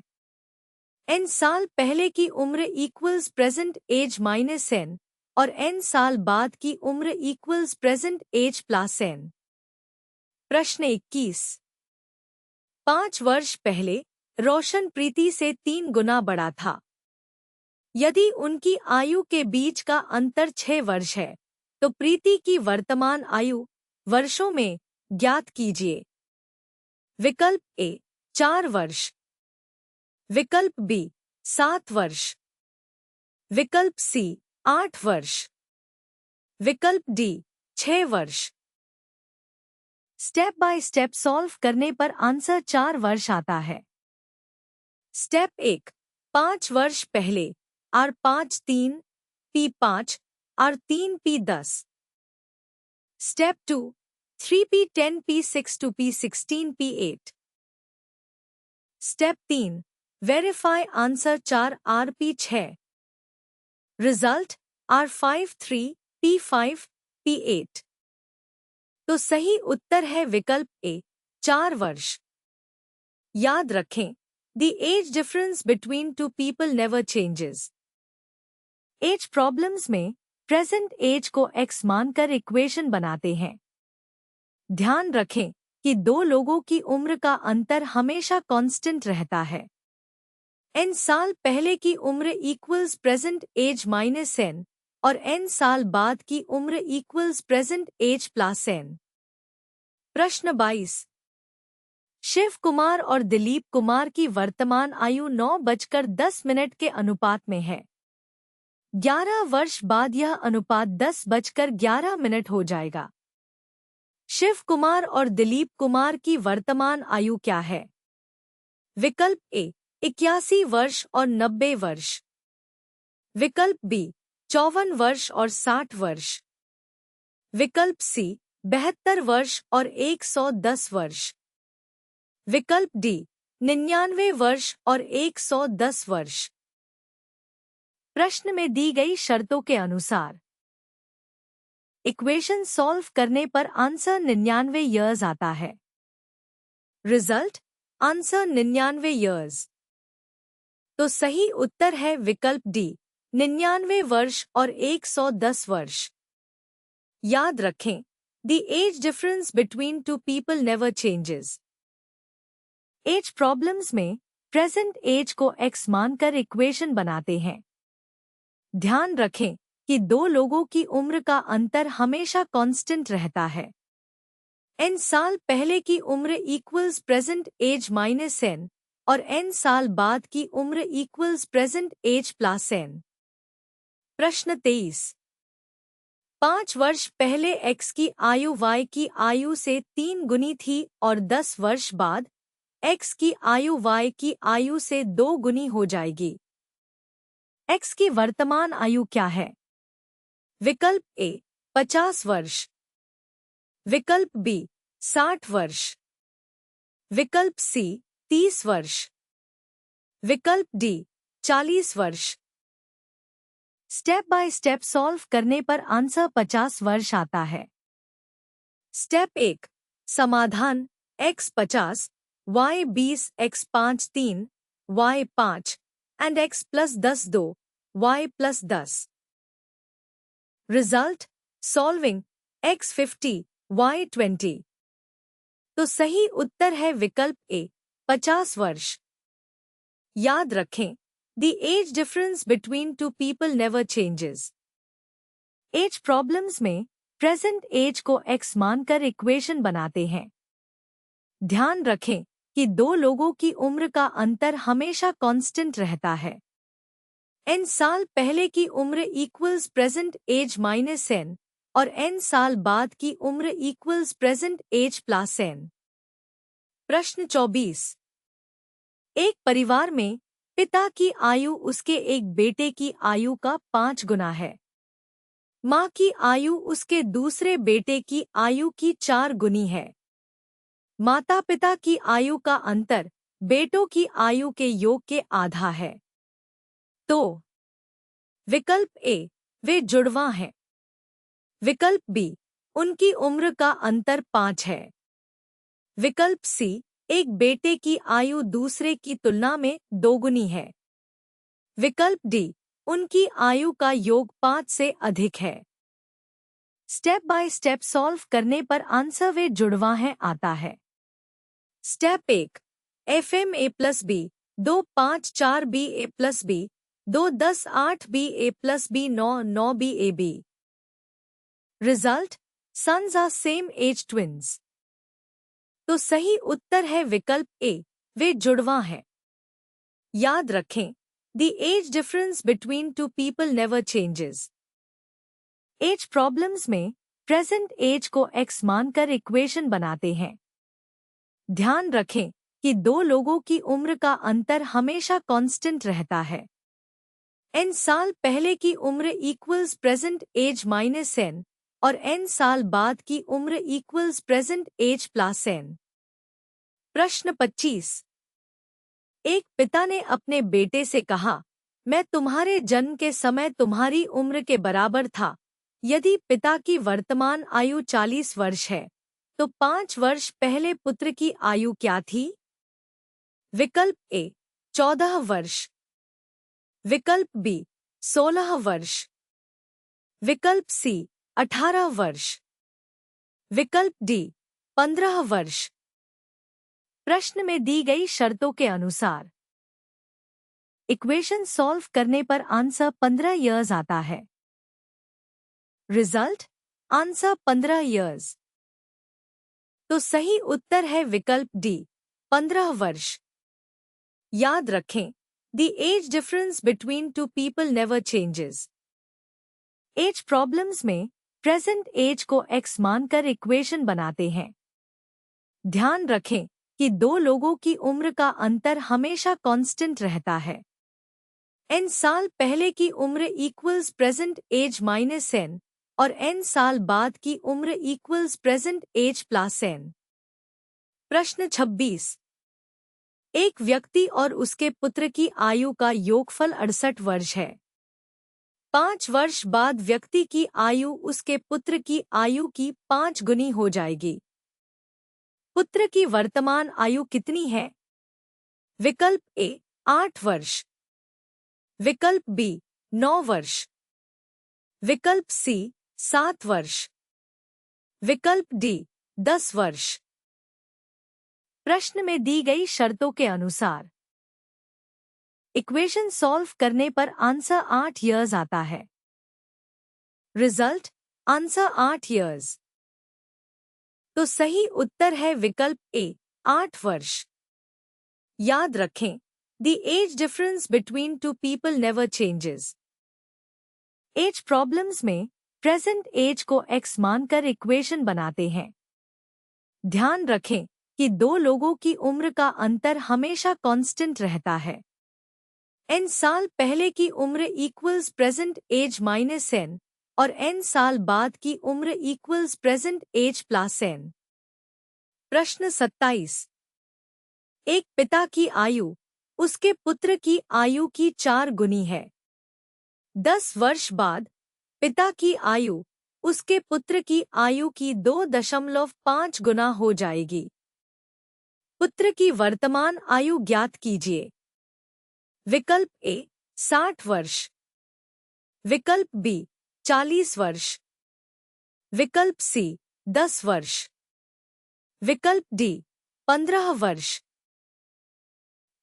n साल पहले की उम्र equals present age minus n और n साल बाद की उम्र equals present age plus n। प्रश्न 21। 5 वर्ष पहले रोशन प्रीति से 3 गुना बड़ा था। यदि उनकी आयु के बीच का अंतर 6 वर्ष है, तो प्रीति की वर्तमान आयु वर्षों में ज्ञात कीजिए। विकल्प ए 4 वर्ष, विकल्प बी 7 वर्ष, विकल्प सी 8 वर्ष, विकल्प डी 6 वर्ष। स्टेप बाय स्टेप सॉल्व करने पर आंसर 4 वर्ष आता है। स्टेप 1 5 वर्ष पहले r 5 3 p 5 r 3 p 10। Step 2 3 p 10 p 6 2 p 16 p 8। Step 3 verify answer 4 r p 6। Result r 5 3 p 5 p 8। तो सही उत्तर है विकल्प ए 4 वर्ष। याद रखें, the age difference between two people never changes. Age problems में प्रेजेंट एज को एक्स मानकर इक्वेशन बनाते हैं। ध्यान रखें कि दो लोगों की उम्र का अंतर हमेशा कांस्टेंट रहता है। n साल पहले की उम्र equals present age minus n और n साल बाद की उम्र equals present age plus n। प्रश्न 22। शिव कुमार और दिलीप कुमार की वर्तमान आयु 9:10 के अनुपात में है। 11 वर्ष बाद यह अनुपात 10:11 हो जाएगा। शिव कुमार और दिलीप कुमार की वर्तमान आयु क्या है? विकल्प ए 81 वर्ष और 90 वर्ष। विकल्प बी 54 वर्ष और 60 वर्ष। विकल्प सी 72 वर्ष और 110 वर्ष। विकल्प डी 99 वर्ष और 110 वर्ष। प्रश्न में दी गई शर्तों के अनुसार इक्वेशन सॉल्व करने पर आंसर 99 ईयर्स आता है। Result answer 99 years. तो सही उत्तर है विकल्प डी 99 वर्ष और 110 वर्ष। याद रखें, the age difference between two people never changes. Age problems में प्रेजेंट एज को एक्स मानकर इक्वेशन बनाते हैं। ध्यान रखें कि दो लोगों की उम्र का अंतर हमेशा कांस्टेंट रहता है। n साल पहले की उम्र equals present age minus n और n साल बाद की उम्र equals present age plus n। प्रश्न 23। 5 वर्ष पहले x की आयु y की आयु से 3 गुनी थी और 10 वर्ष बाद x की आयु y की आयु से 2 गुनी हो जाएगी। x की वर्तमान आयु क्या है? विकल्प ए 50 वर्ष। विकल्प बी 60 वर्ष। विकल्प सी 30 वर्ष। विकल्प डी 40 वर्ष। स्टेप बाय स्टेप सॉल्व करने पर आंसर 50 वर्ष आता है। स्टेप 1 समाधान x 50, y 20, x 5 3, y 5 and x plus 10 2, y plus 10। Result solving x 50, y 20। तो सही उत्तर है विकल्प ए 50 वर्ष। याद रखें, the age difference between two people never changes. Age problems में प्रेजेंट एज को x मानकर इक्वेशन बनाते हैं। ध्यान रखें कि दो लोगों की उम्र का अंतर हमेशा कांस्टेंट रहता है। n साल पहले की उम्र equals present age minus n और n साल बाद की उम्र equals present age plus n। प्रश्न 24। एक परिवार में पिता की आयु उसके एक बेटे की आयु का 5 गुना है। माँ की आयु उसके दूसरे बेटे की आयु की 4 गुनी है। माता पिता की आयु का अंतर बेटों की आयु के योग के आधा है। तो विकल्प ए वे जुड़वां हैं। विकल्प बी उनकी उम्र का अंतर 5 है। विकल्प सी एक बेटे की आयु दूसरे की तुलना में 2 गुनी है। विकल्प डी उनकी आयु का योग 5 से अधिक है। स्टेप बाय स्टेप सॉल्व करने पर आंसर वे जुड़वां हैं आता है। Step 1 FM A plus B 2 5 4 B A plus B 2 10 8 B A plus B 9 9 B A B। Result sons are same age twins. तो सही उत्तर है विकल्प ए वे जुड़वां हैं। याद रखें, the age difference between two people never changes. Age problems में present age को x मानकर इक्वेशन बनाते हैं। ध्यान रखें कि दो लोगों की उम्र का अंतर हमेशा कांस्टेंट रहता है। n साल पहले की उम्र equals present age minus n और n साल बाद की उम्र equals present age plus n। प्रश्न 25। एक पिता ने अपने बेटे से कहा, मैं तुम्हारे जन्म के समय तुम्हारी उम्र के बराबर था। यदि पिता की वर्तमान आयु 40 वर्ष है, तो 5 वर्ष पहले पुत्र की आयु क्या थी? विकल्प ए 14 वर्ष। विकल्प बी 16 वर्ष। विकल्प सी 18 वर्ष। विकल्प डी 15 वर्ष। प्रश्न में दी गई शर्तों के अनुसार इक्वेशन सॉल्व करने पर आंसर 15 ईयर्स आता है। Result answer 15 years. तो सही उत्तर है विकल्प डी 15 वर्ष। याद रखें, the age difference between two people never changes. Age problems में प्रेजेंट एज को x मानकर इक्वेशन बनाते हैं। ध्यान रखें कि दो लोगों की उम्र का अंतर हमेशा कांस्टेंट रहता है। n साल पहले की उम्र equals present age minus n और n साल बाद की उम्र equals present age plus n। प्रश्न 26। एक व्यक्ति और उसके पुत्र की आयु का योगफल 68 वर्ष है। 5 वर्ष बाद व्यक्ति की आयु उसके पुत्र की आयु की 5 गुनी हो जाएगी। पुत्र की वर्तमान आयु कितनी है? विकल्प ए 8 वर्ष, विकल्प बी 9 वर्ष, विकल्प सी 7 वर्ष, विकल्प डी 10 वर्ष। प्रश्न में दी गई शर्तों के अनुसार इक्वेशन सॉल्व करने पर आंसर 8 इयर्स आता है। Result answer 8 years. तो सही उत्तर है विकल्प ए 8 वर्ष। याद रखें, the age difference between two people never changes. Age problems में प्रेजेंट एज को एक्स मानकर इक्वेशन बनाते हैं। ध्यान रखें कि दो लोगों की उम्र का अंतर हमेशा कांस्टेंट रहता है। n साल पहले की उम्र equals present age minus n और n साल बाद की उम्र equals present age plus n। प्रश्न 27। एक पिता की आयु उसके पुत्र की आयु की 4 गुनी है। 10 वर्ष बाद पिता की आयु उसके पुत्र की आयु की 2.5 गुना हो जाएगी। पुत्र की वर्तमान आयु ज्ञात कीजिए। विकल्प ए 60 वर्ष, विकल्प बी 40 वर्ष, विकल्प सी 10 वर्ष, विकल्प डी 15 वर्ष।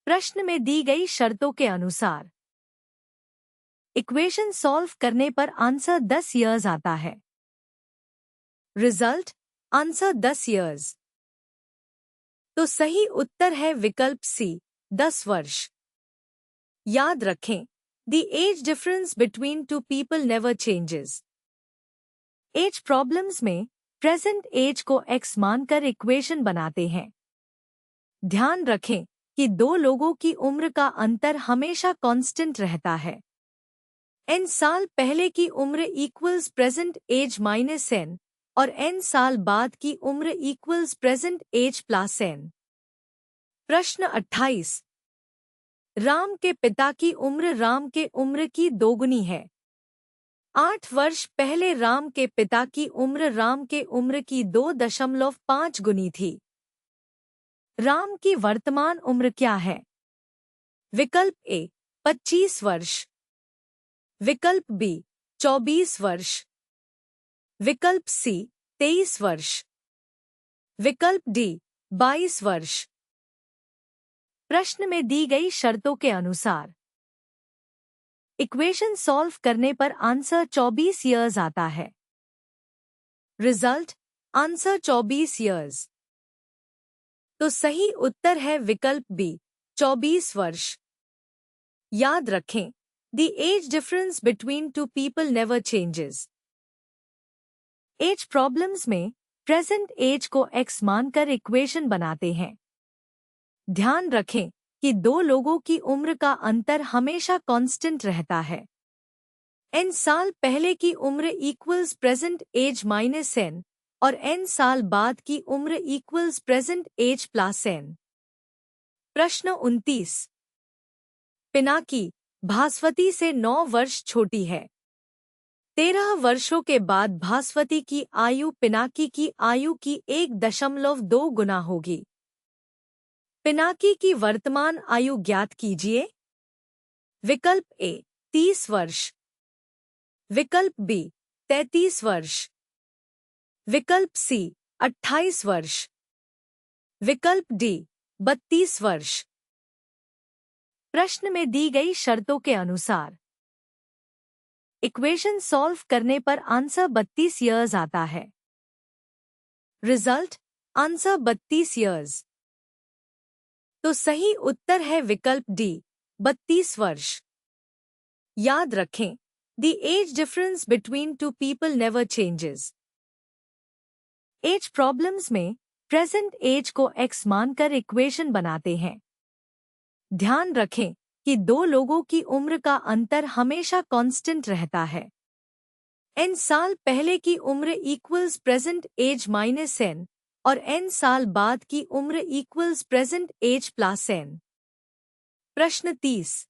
प्रश्न में दी गई शर्तों के अनुसार इक्वेशन सॉल्व करने पर आंसर 10 इयर्स आता है। Result answer 10 years. तो सही उत्तर है विकल्प सी 10 वर्ष। याद रखें, the age difference between two people never changes. Age problems में प्रेजेंट एज को एक्स मानकर इक्वेशन बनाते हैं। ध्यान रखें कि दो लोगों की उम्र का अंतर हमेशा कांस्टेंट रहता है। n साल पहले की उम्र equals present age minus n और n साल बाद की उम्र equals present age plus n। प्रश्न 28। राम के पिता की उम्र राम के उम्र की 2 गुनी है। 8 वर्ष पहले राम के पिता की उम्र राम के उम्र की 2.5 गुनी थी। राम की वर्तमान उम्र क्या है? विकल्प ए 25 वर्ष, विकल्प बी 24 वर्ष, विकल्प सी 23 वर्ष, विकल्प डी 22 वर्ष। प्रश्न में दी गई शर्तों के अनुसार इक्वेशन सॉल्व करने पर आंसर 24 इयर्स आता है। Result answer 24 years. तो सही उत्तर है विकल्प बी 24 वर्ष। याद रखें, the age difference between two people never changes. Age problems में प्रेजेंट एज को एक्स मानकर इक्वेशन बनाते हैं। ध्यान रखें कि दो लोगों की उम्र का अंतर हमेशा कांस्टेंट रहता है। n साल पहले की उम्र equals present age minus n और n साल बाद की उम्र equals present age plus n। प्रश्न 29। पिनाकी भास्वती से 9 वर्ष छोटी है। 13 वर्षों के बाद भास्वती की आयु पिनाकी की आयु की 1.2 गुना होगी। पिनाकी की वर्तमान आयु ज्ञात कीजिए। विकल्प ए 30 वर्ष, विकल्प बी 33 वर्ष, विकल्प सी 28 वर्ष, विकल्प डी 32 वर्ष। प्रश्न में दी गई शर्तों के अनुसार इक्वेशन सॉल्व करने पर आंसर 32 इयर्स आता है। Result answer 32 years. तो सही उत्तर है विकल्प डी 32 वर्ष। याद रखें, the age difference between two people never changes. Age problems में प्रेजेंट एज को x मानकर इक्वेशन बनाते हैं। ध्यान रखें कि दो लोगों की उम्र का अंतर हमेशा कांस्टेंट रहता है। n साल पहले की उम्र equals present age minus n और n साल बाद की उम्र equals present age plus n। प्रश्न 30।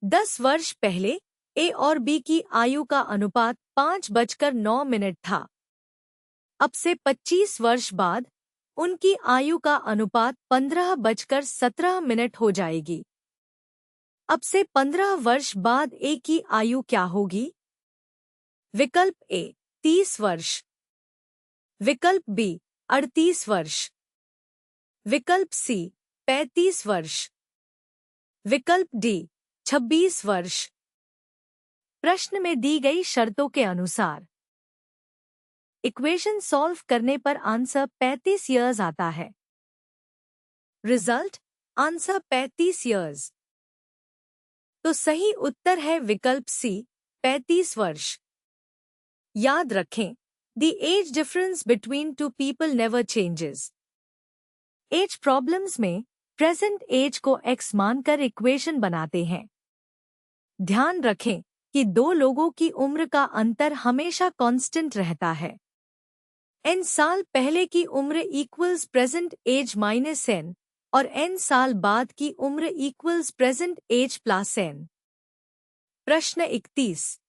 10 वर्ष पहले ए और बी की आयु का अनुपात 5:09 था। अब से 25 वर्ष बाद उनकी आयु का अनुपात 15:17 हो जाएगी। अब से 15 वर्ष बाद ए की आयु क्या होगी? विकल्प ए 30 वर्ष, विकल्प बी 38 वर्ष, विकल्प सी 35 वर्ष, विकल्प डी 26 वर्ष। प्रश्न में दी गई शर्तों के अनुसार इक्वेशन सॉल्व करने पर आंसर 35 ईयर्स आता है। Result answer 35 years. तो सही उत्तर है विकल्प सी 35 वर्ष। याद रखें, the age difference between two people never changes. Age problems में प्रेजेंट एज को x मानकर इक्वेशन बनाते हैं। ध्यान रखें कि दो लोगों की उम्र का अंतर हमेशा कांस्टेंट रहता है। n साल पहले की उम्र equals present age minus n और n साल बाद की उम्र equals present age plus n। प्रश्न 31।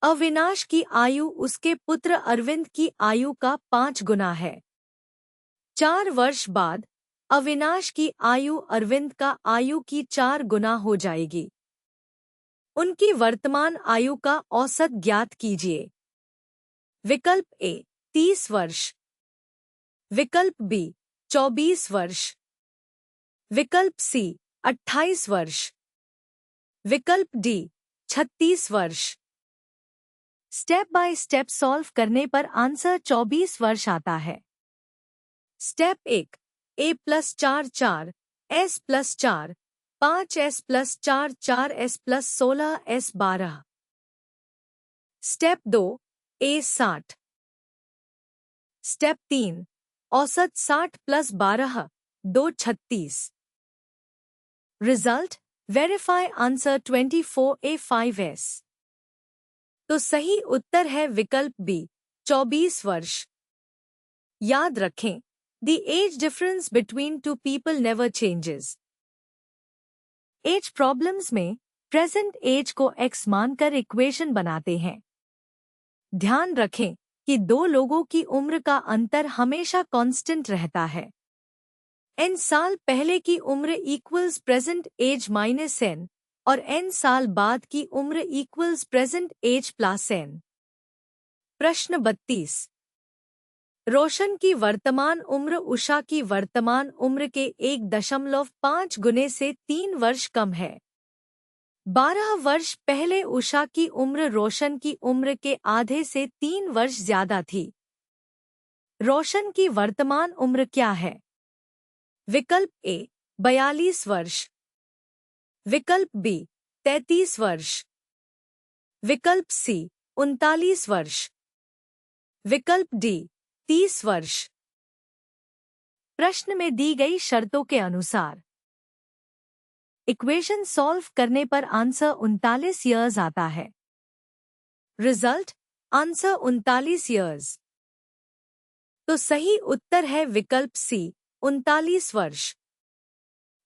अविनाश की आयु उसके पुत्र अरविंद की आयु का 5 गुना है। 4 वर्ष बाद अविनाश की आयु अरविंद का आयु की 4 गुना हो जाएगी। उनकी वर्तमान आयु का औसत ज्ञात कीजिए। विकल्प ए 30 वर्ष, विकल्प बी 24 वर्ष, विकल्प सी 28 वर्ष, विकल्प डी 36 वर्ष। स्टेप बाय स्टेप सॉल्व करने पर आंसर 24 वर्ष आता है। Step 1 a plus 4 4 s plus 4 5 s plus 4 4 s plus 16 s 12। Step 2 a 60। Step 3 औसत 60 plus 12 2 36। Result verify answer 24 a 5s। तो सही उत्तर है विकल्प बी 24 वर्ष। याद रखें, the age difference between two people never changes. Age problems में प्रेजेंट एज को x मानकर इक्वेशन बनाते हैं। ध्यान रखें कि दो लोगों की उम्र का अंतर हमेशा कांस्टेंट रहता है। n साल पहले की उम्र equals present age minus n और n साल बाद की उम्र equals present age plus n। प्रश्न 32। रोशन की वर्तमान उम्र उषा की वर्तमान उम्र के 1.5 गुने से 3 वर्ष कम है। 12 वर्ष पहले उषा की उम्र रोशन की उम्र के आधे से 3 वर्ष ज्यादा थी। रोशन की वर्तमान उम्र क्या है? विकल्प ए 42 वर्ष, विकल्प बी 33 वर्ष, विकल्प सी 39 वर्ष, विकल्प डी 30 वर्ष। प्रश्न में दी गई शर्तों के अनुसार इक्वेशन सॉल्व करने पर आंसर 39 ईयर्स आता है। Result answer 39 years. तो सही उत्तर है विकल्प सी 39 वर्ष।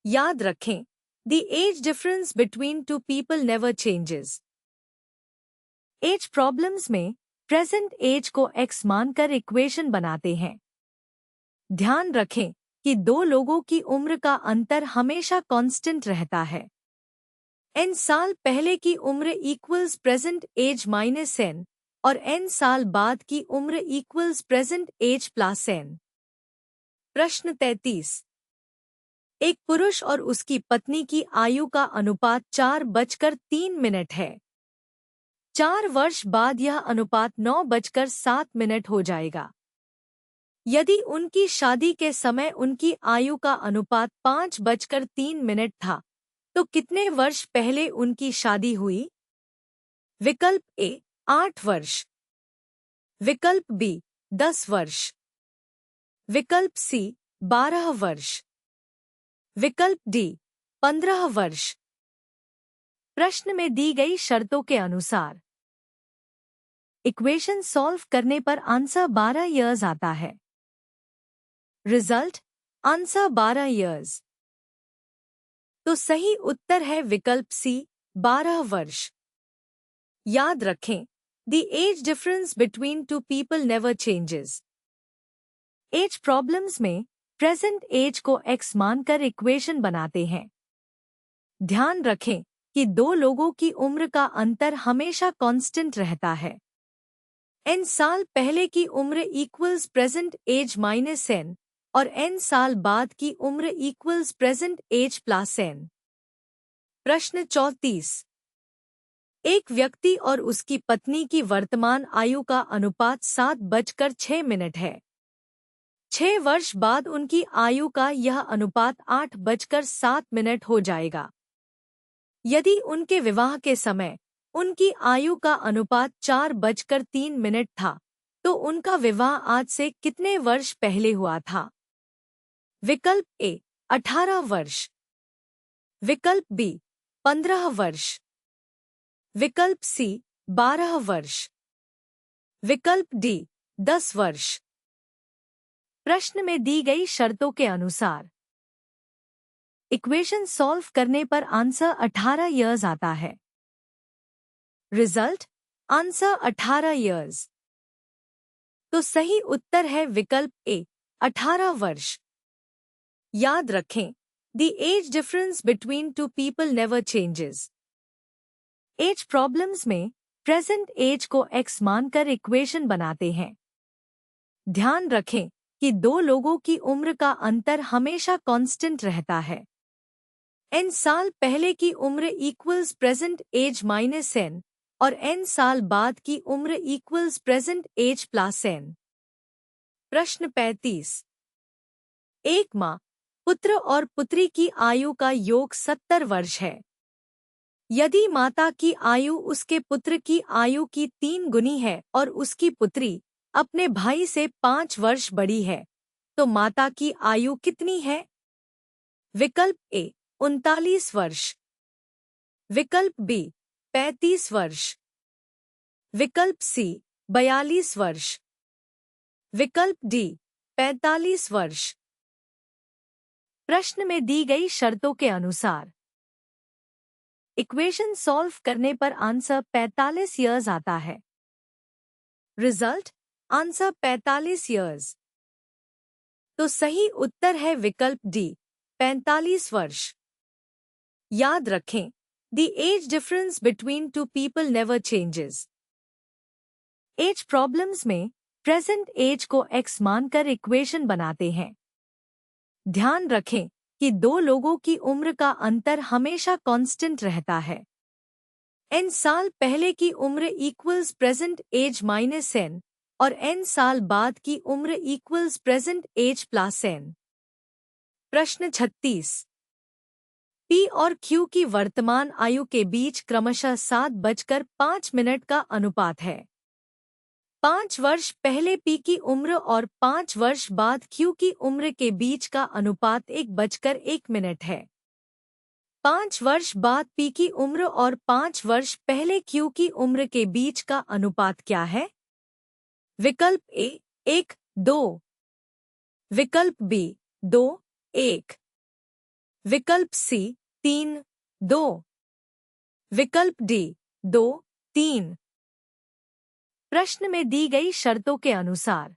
याद रखें, the age difference between two people never changes. Age problems में प्रेजेंट एज को x मानकर इक्वेशन बनाते हैं। ध्यान रखें कि दो लोगों की उम्र का अंतर हमेशा कांस्टेंट रहता है। n साल पहले की उम्र equals present age minus n और n साल बाद की उम्र equals present age plus n। प्रश्न 33। एक पुरुष और उसकी पत्नी की आयु का अनुपात 4:03 है। 4 वर्ष बाद यह अनुपात 9:07 हो जाएगा। यदि उनकी शादी के समय उनकी आयु का अनुपात 5:03 था, तो कितने वर्ष पहले उनकी शादी हुई? विकल्प ए 8 वर्ष, विकल्प बी 10 वर्ष, विकल्प सी 12 वर्ष, विकल्प डी 15 वर्ष। प्रश्न में दी गई शर्तों के अनुसार इक्वेशन सॉल्व करने पर आंसर 12 इयर्स आता है। Result answer 12 years. तो सही उत्तर है विकल्प सी 12 वर्ष। याद रखें, the age difference between two people never changes. Age problems में प्रेजेंट एज को एक्स मानकर इक्वेशन बनाते हैं। ध्यान रखें कि दो लोगों की उम्र का अंतर हमेशा कांस्टेंट रहता है। n साल पहले की उम्र equals present age minus n और n साल बाद की उम्र equals present age plus n। प्रश्न 34। एक व्यक्ति और उसकी पत्नी की वर्तमान आयु का अनुपात 7:06 है। 6 वर्ष बाद उनकी आयु का यह अनुपात 8:07 हो जाएगा। यदि उनके विवाह के समय उनकी आयु का अनुपात 4:03 था, तो उनका विवाह आज से कितने वर्ष पहले हुआ था? विकल्प ए 18 वर्ष, विकल्प बी 15 वर्ष, विकल्प सी 12 वर्ष, विकल्प डी 10 वर्ष। प्रश्न में दी गई शर्तों के अनुसार इक्वेशन सॉल्व करने पर आंसर 18 इयर्स आता है। Result answer 18 years. तो सही उत्तर है विकल्प ए 18 वर्ष। याद रखें, the age difference between two people never changes. Age problems में प्रेजेंट एज को एक्स मानकर इक्वेशन बनाते हैं। ध्यान रखें कि दो लोगों की उम्र का अंतर हमेशा कांस्टेंट रहता है। n साल पहले की उम्र equals present age minus n और n साल बाद की उम्र equals present age plus n। प्रश्न 35। एक माँ, पुत्र और पुत्री की आयु का योग 70 वर्ष है। यदि माता की आयु उसके पुत्र की आयु की 3 गुनी है और उसकी पुत्री अपने भाई से 5 वर्ष बड़ी है, तो माता की आयु कितनी है? विकल्प ए 39 वर्ष, विकल्प बी 35 वर्ष, विकल्प सी 42 वर्ष, विकल्प डी 45 वर्ष। प्रश्न में दी गई शर्तों के अनुसार इक्वेशन सॉल्व करने पर आंसर 45 इयर्स आता है। Result answer 45 years. तो सही उत्तर है विकल्प डी 45 वर्ष। याद रखें, the age difference between two people never changes. Age problems में प्रेजेंट एज को एक्स मानकर इक्वेशन बनाते हैं। ध्यान रखें कि दो लोगों की उम्र का अंतर हमेशा कांस्टेंट रहता है। n साल पहले की उम्र equals present age minus n और n साल बाद की उम्र equals present age plus n। प्रश्न 36। P और Q की वर्तमान आयु के बीच क्रमशः 7:05 का अनुपात है। 5 वर्ष पहले P की उम्र और 5 वर्ष बाद Q की उम्र के बीच का अनुपात 1:01 है। 5 वर्ष बाद P की उम्र और 5 वर्ष पहले Q की उम्र के बीच का अनुपात क्या है? विकल्प ए 1:2, विकल्प बी 2:1, विकल्प सी 3:2, विकल्प डी 2:3। प्रश्न में दी गई शर्तों के अनुसार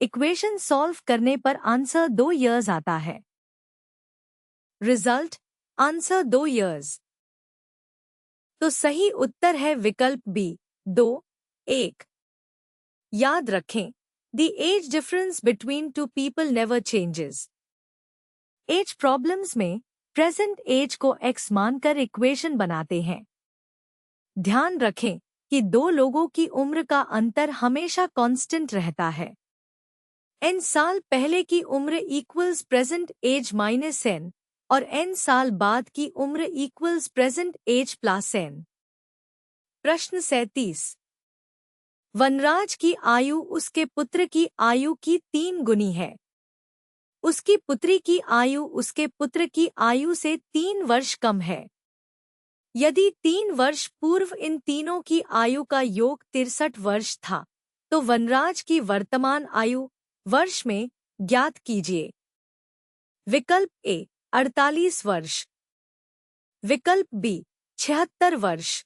इक्वेशन सॉल्व करने पर आंसर 2 इयर्स आता है। Result answer 2 years. तो सही उत्तर है विकल्प बी 2:1। याद रखें, the age difference between two people never changes. Age problems में प्रेजेंट एज को एक्स मानकर इक्वेशन बनाते हैं। ध्यान रखें कि दो लोगों की उम्र का अंतर हमेशा कांस्टेंट रहता है। n साल पहले की उम्र equals present age minus n और n साल बाद की उम्र equals present age plus n। प्रश्न 37। वनराज की आयु उसके पुत्र की आयु की 3 गुनी है। उसकी पुत्री की आयु उसके पुत्र की आयु से 3 वर्ष कम है। यदि 3 वर्ष पूर्व इन तीनों की आयु का योग 63 वर्ष था, तो वनराज की वर्तमान आयु वर्ष में ज्ञात कीजिए। विकल्प ए 48 वर्ष, विकल्प बी 76 वर्ष,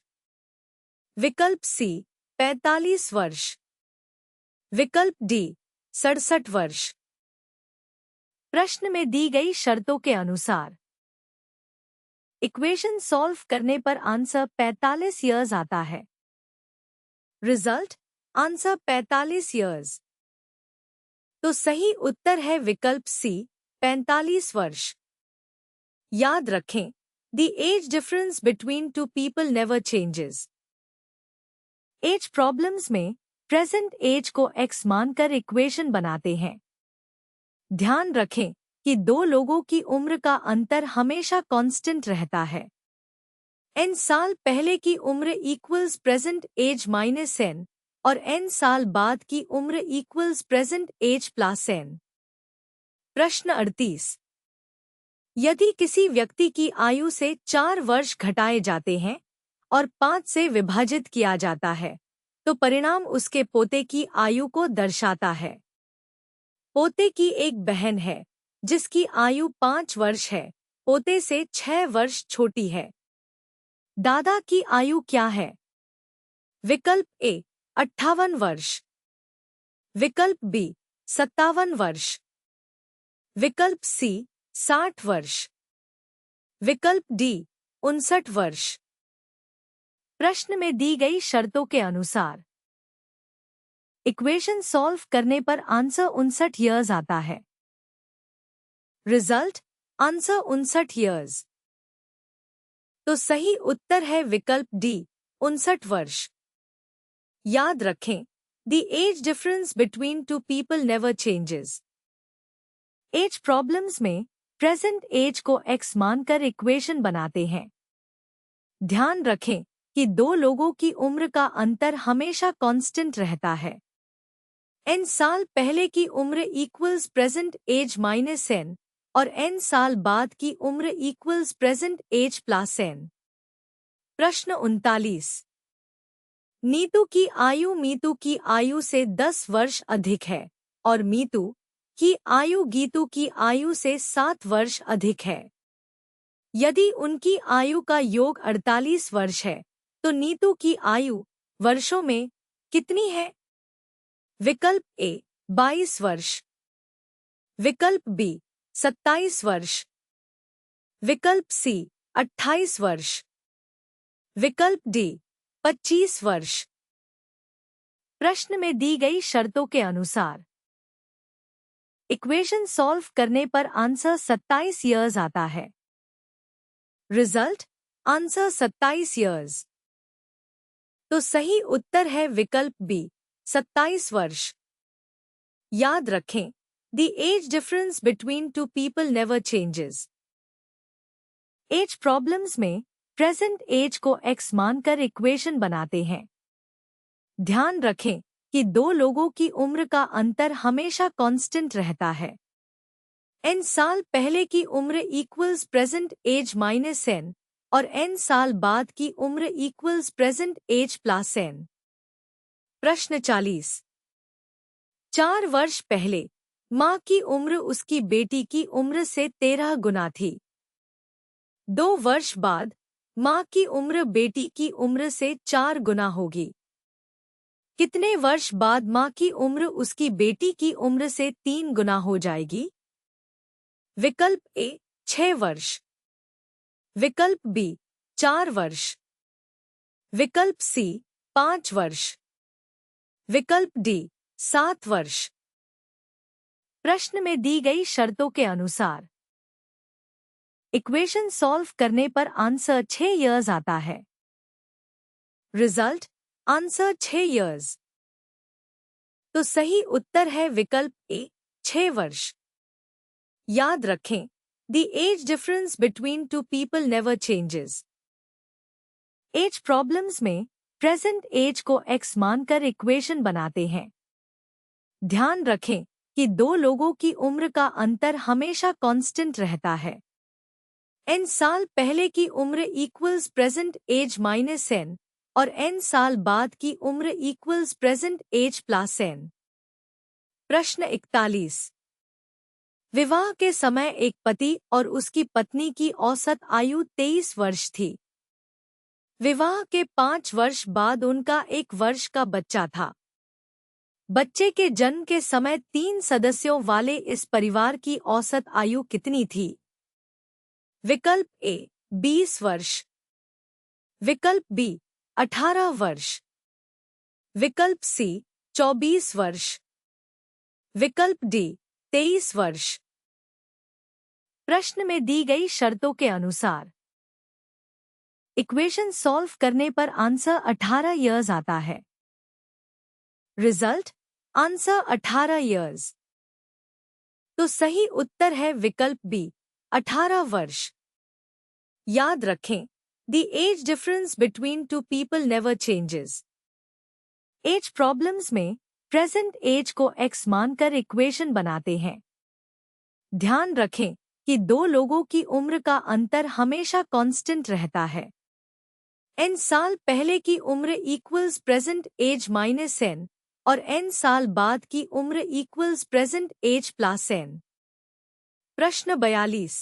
विकल्प सी 45 वर्ष, विकल्प डी 67 वर्ष। प्रश्न में दी गई शर्तों के अनुसार इक्वेशन सॉल्व करने पर आंसर 45 ईयर्स आता है। Result answer 45 years. तो सही उत्तर है विकल्प सी 45 वर्ष। याद रखें, the age difference between two people never changes. Age problems में प्रेजेंट एज को एक्स मानकर इक्वेशन बनाते हैं। ध्यान रखें कि दो लोगों की उम्र का अंतर हमेशा कांस्टेंट रहता है। n साल पहले की उम्र equals present age minus n और n साल बाद की उम्र equals present age plus n। प्रश्न 38। यदि किसी व्यक्ति की आयु से 4 वर्ष घटाए जाते हैं और 5 से विभाजित किया जाता है, तो परिणाम उसके पोते की आयु को दर्शाता है। पोते की एक बहन है जिसकी आयु 5 वर्ष है, पोते से 6 वर्ष छोटी है। दादा की आयु क्या है? विकल्प ए 58 वर्ष, विकल्प बी 57 वर्ष, विकल्प सी 60 वर्ष, विकल्प डी 59 वर्ष। प्रश्न में दी गई शर्तों के अनुसार इक्वेशन सॉल्व करने पर आंसर 59 ईयर्स आता है। Result answer 59 years. तो सही उत्तर है विकल्प डी 59 वर्ष। याद रखें, the age difference between two people never changes. Age problems में प्रेजेंट एज को एक्स मानकर इक्वेशन बनाते हैं। ध्यान रखें कि दो लोगों की उम्र का अंतर हमेशा कांस्टेंट रहता है। n साल पहले की उम्र equals present age minus n और n साल बाद की उम्र equals present age plus n। प्रश्न 39। नीतू की आयु मीतू की आयु से 10 वर्ष अधिक है और मीतू की आयु गीतू की आयु से 7 वर्ष अधिक है। यदि उनकी आयु का योग 48 वर्ष है, तो नीतू की आयु वर्षों में कितनी है? विकल्प ए 22 वर्ष, विकल्प बी 27 वर्ष, विकल्प सी 28 वर्ष, विकल्प डी 25 वर्ष। प्रश्न में दी गई शर्तों के अनुसार इक्वेशन सॉल्व करने पर आंसर 27 ईयर्स आता है। Result answer 27 years. तो सही उत्तर है विकल्प बी 27 वर्ष। याद रखें, the age difference between two people never changes. Age problems में प्रेजेंट एज को एक्स मानकर इक्वेशन बनाते हैं। ध्यान रखें कि दो लोगों की उम्र का अंतर हमेशा कांस्टेंट रहता है। n साल पहले की उम्र equals present age minus n और n साल बाद की उम्र equals present age plus n। प्रश्न 40। 4 वर्ष पहले माँ की उम्र उसकी बेटी की उम्र से 13 गुना थी। 2 वर्ष बाद माँ की उम्र बेटी की उम्र से 4 गुना होगी। कितने वर्ष बाद माँ की उम्र उसकी बेटी की उम्र से 3 गुना हो जाएगी? विकल्प ए 6 वर्ष, विकल्प बी 4 वर्ष, विकल्प सी 5 वर्ष, विकल्प डी 7 वर्ष। प्रश्न में दी गई शर्तों के अनुसार इक्वेशन सॉल्व करने पर आंसर 6 ईयर्स आता है। Result answer 6 years. तो सही उत्तर है विकल्प ए 6 वर्ष। याद रखें, the age difference between two people never changes. Age problems में प्रेजेंट एज को x मानकर इक्वेशन बनाते हैं। ध्यान रखें कि दो लोगों की उम्र का अंतर हमेशा कांस्टेंट रहता है। n साल पहले की उम्र equals present age minus n और n साल बाद की उम्र equals present age plus n। प्रश्न 41। विवाह के समय एक पति और उसकी पत्नी की औसत आयु 23 वर्ष थी। विवाह के 5 वर्ष बाद उनका 1 वर्ष का बच्चा था। बच्चे के जन्म के समय 3 सदस्यों वाले इस परिवार की औसत आयु कितनी थी? विकल्प ए 20 वर्ष, विकल्प बी 18 वर्ष, विकल्प सी 24 वर्ष, विकल्प डी 23 वर्ष। प्रश्न में दी गई शर्तों के अनुसार इक्वेशन सॉल्व करने पर आंसर 18 इयर्स आता है। Result answer 18 years. तो सही उत्तर है विकल्प बी 18 वर्ष। याद रखें, the age difference between two people never changes. Age problems में प्रेजेंट एज को x मानकर इक्वेशन बनाते हैं। ध्यान रखें कि दो लोगों की उम्र का अंतर हमेशा कांस्टेंट रहता है। n साल पहले की उम्र equals present age minus n और n साल बाद की उम्र equals present age plus n। प्रश्न 42।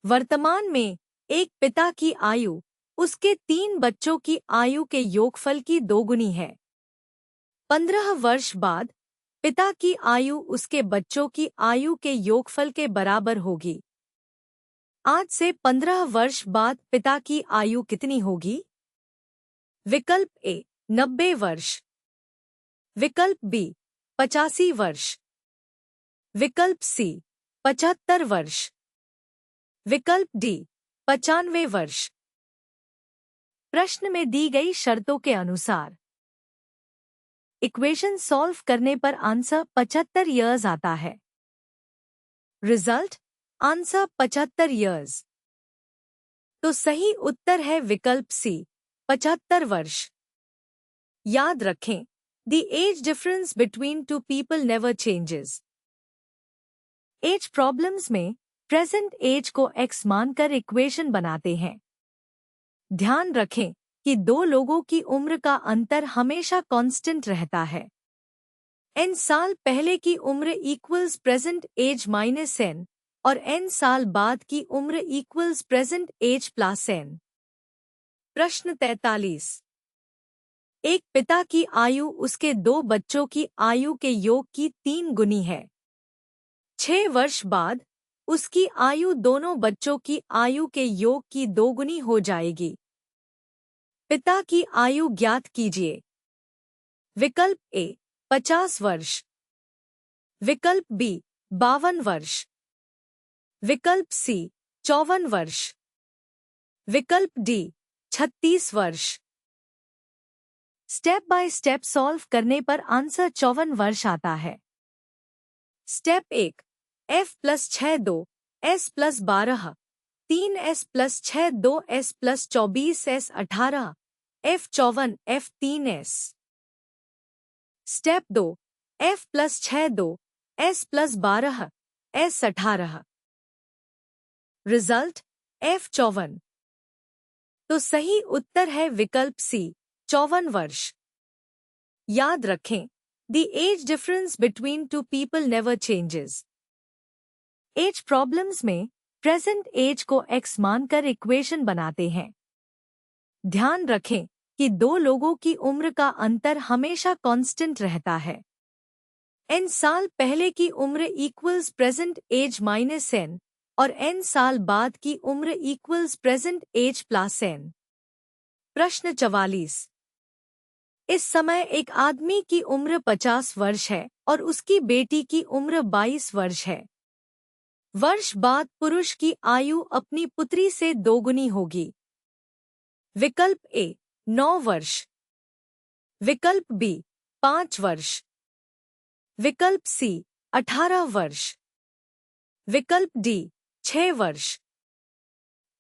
वर्तमान में एक पिता की आयु उसके 3 बच्चों की आयु के योगफल की दोगुनी है। 15 वर्ष बाद पिता की आयु उसके बच्चों की आयु के योगफल के बराबर होगी। आज से 15 वर्ष बाद पिता की आयु कितनी होगी? विकल्प ए 90 वर्ष, विकल्प बी 85 वर्ष, विकल्प सी 75 वर्ष, विकल्प डी 95 वर्ष। प्रश्न में दी गई शर्तों के अनुसार इक्वेशन सॉल्व करने पर आंसर 75 इयर्स आता है। Result answer 75 years. तो सही उत्तर है विकल्प सी 75 वर्ष। याद रखें, the age difference between two people never changes. Age problems में प्रेजेंट एज को x मानकर इक्वेशन बनाते हैं। ध्यान रखें कि दो लोगों की उम्र का अंतर हमेशा कांस्टेंट रहता है। n साल पहले की उम्र equals present age minus n और n साल बाद की उम्र equals present age plus n। प्रश्न 43। एक पिता की आयु उसके 2 बच्चों की आयु के योग की 3 गुनी है। 6 वर्ष बाद उसकी आयु दोनों बच्चों की आयु के योग की 2 गुनी हो जाएगी। पिता की आयु ज्ञात कीजिए। विकल्प ए 50 वर्ष, विकल्प बी 52 वर्ष, विकल्प सी 54 वर्ष, विकल्प डी 36 वर्ष। स्टेप बाय स्टेप सॉल्व करने पर आंसर 54 वर्ष आता है। Step 1 f plus 6 2 s plus 12 3 s plus 6 2 s plus 24 s 18 f 54 f 3 s। Step 2 f plus 6 2 s plus 12 s 18। Result f 54। तो सही उत्तर है विकल्प सी 54 वर्ष। याद रखें, the age difference between two people never changes. Age problems में present age को x मानकर इक्वेशन बनाते हैं। ध्यान रखें कि दो लोगों की उम्र का अंतर हमेशा कांस्टेंट रहता है। n साल पहले की उम्र equals present age minus n और n साल बाद की उम्र equals present age plus n। प्रश्न 44। इस समय एक आदमी की उम्र 50 वर्ष है और उसकी बेटी की उम्र 22 वर्ष है। वर्ष बाद पुरुष की आयु अपनी पुत्री से दोगुनी होगी। विकल्प ए 9 वर्ष, विकल्प बी 5 वर्ष, विकल्प सी 18 वर्ष, विकल्प डी 6 वर्ष।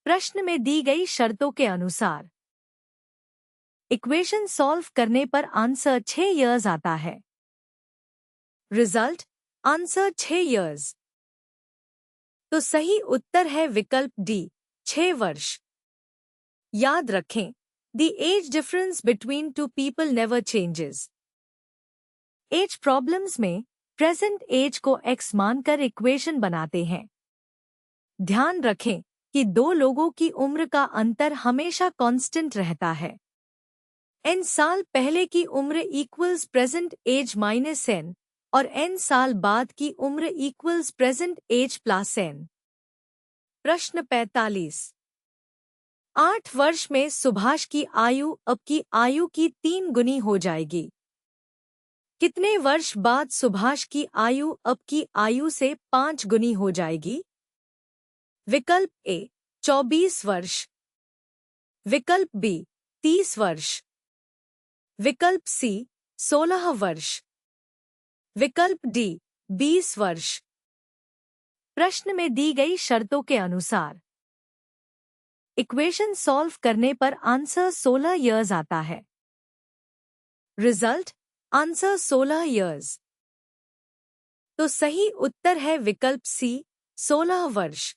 प्रश्न में दी गई शर्तों के अनुसार इक्वेशन सॉल्व करने पर आंसर 6 इयर्स आता है। Result answer 6 years. तो सही उत्तर है विकल्प डी 6 वर्ष। याद रखें, the age difference between two people never changes. Age problems में प्रेजेंट एज को एक्स मानकर इक्वेशन बनाते हैं। ध्यान रखें कि दो लोगों की उम्र का अंतर हमेशा कांस्टेंट रहता है। n साल पहले की उम्र equals present age minus n और n साल बाद की उम्र equals present age plus n। प्रश्न 45। 8 वर्ष में सुभाष की आयु अब की आयु की 3 गुनी हो जाएगी। कितने वर्ष बाद सुभाष की आयु अब की आयु से 5 गुनी हो जाएगी? विकल्प ए 24 वर्ष, विकल्प बी 30 वर्ष, विकल्प सी 16 वर्ष, विकल्प डी 20 वर्ष। प्रश्न में दी गई शर्तों के अनुसार इक्वेशन सॉल्व करने पर आंसर 16 इयर्स आता है। Result answer 16 years. तो सही उत्तर है विकल्प सी 16 वर्ष।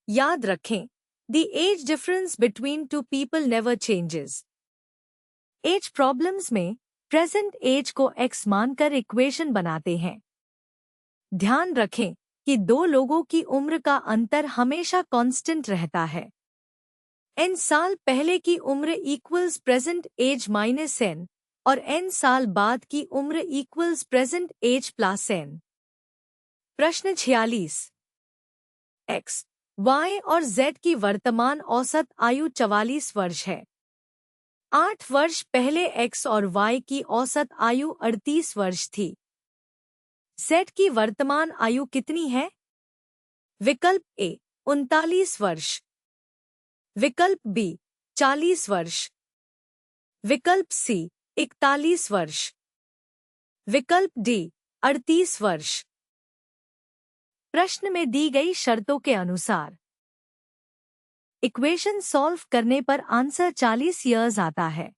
याद रखें, the age difference between two people never changes. Age problems में प्रेजेंट एज को एक्स मानकर इक्वेशन बनाते हैं। ध्यान रखें कि दो लोगों की उम्र का अंतर हमेशा कांस्टेंट रहता है। n साल पहले की उम्र equals present age minus n और n साल बाद की उम्र equals present age plus n। प्रश्न 46। x, y और z की वर्तमान औसत आयु 44 वर्ष है। 8 वर्ष पहले x और y की औसत आयु 38 वर्ष थी। z की वर्तमान आयु कितनी है? विकल्प ए 39 वर्ष, विकल्प बी 40 वर्ष, विकल्प सी 41 वर्ष, विकल्प डी 38 वर्ष। प्रश्न में दी गई शर्तों के अनुसार इक्वेशन सॉल्व करने पर आंसर 40 इयर्स आता है।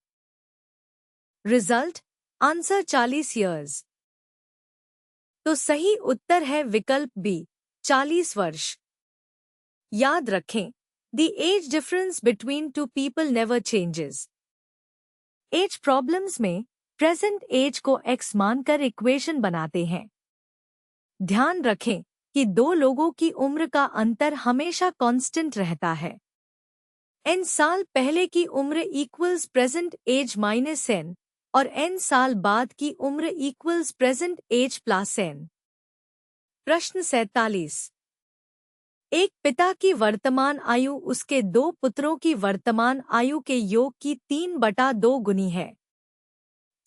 Result answer 40 years. तो सही उत्तर है विकल्प बी 40 वर्ष। याद रखें, the age difference between two people never changes. Age problems में प्रेजेंट एज को एक्स मानकर इक्वेशन बनाते हैं। ध्यान रखें कि दो लोगों की उम्र का अंतर हमेशा कांस्टेंट रहता है। n साल पहले की उम्र equals present age minus n और n साल बाद की उम्र equals present age plus n। प्रश्न 47। एक पिता की वर्तमान आयु उसके 2 पुत्रों की वर्तमान आयु के योग की 3/2 गुनी है।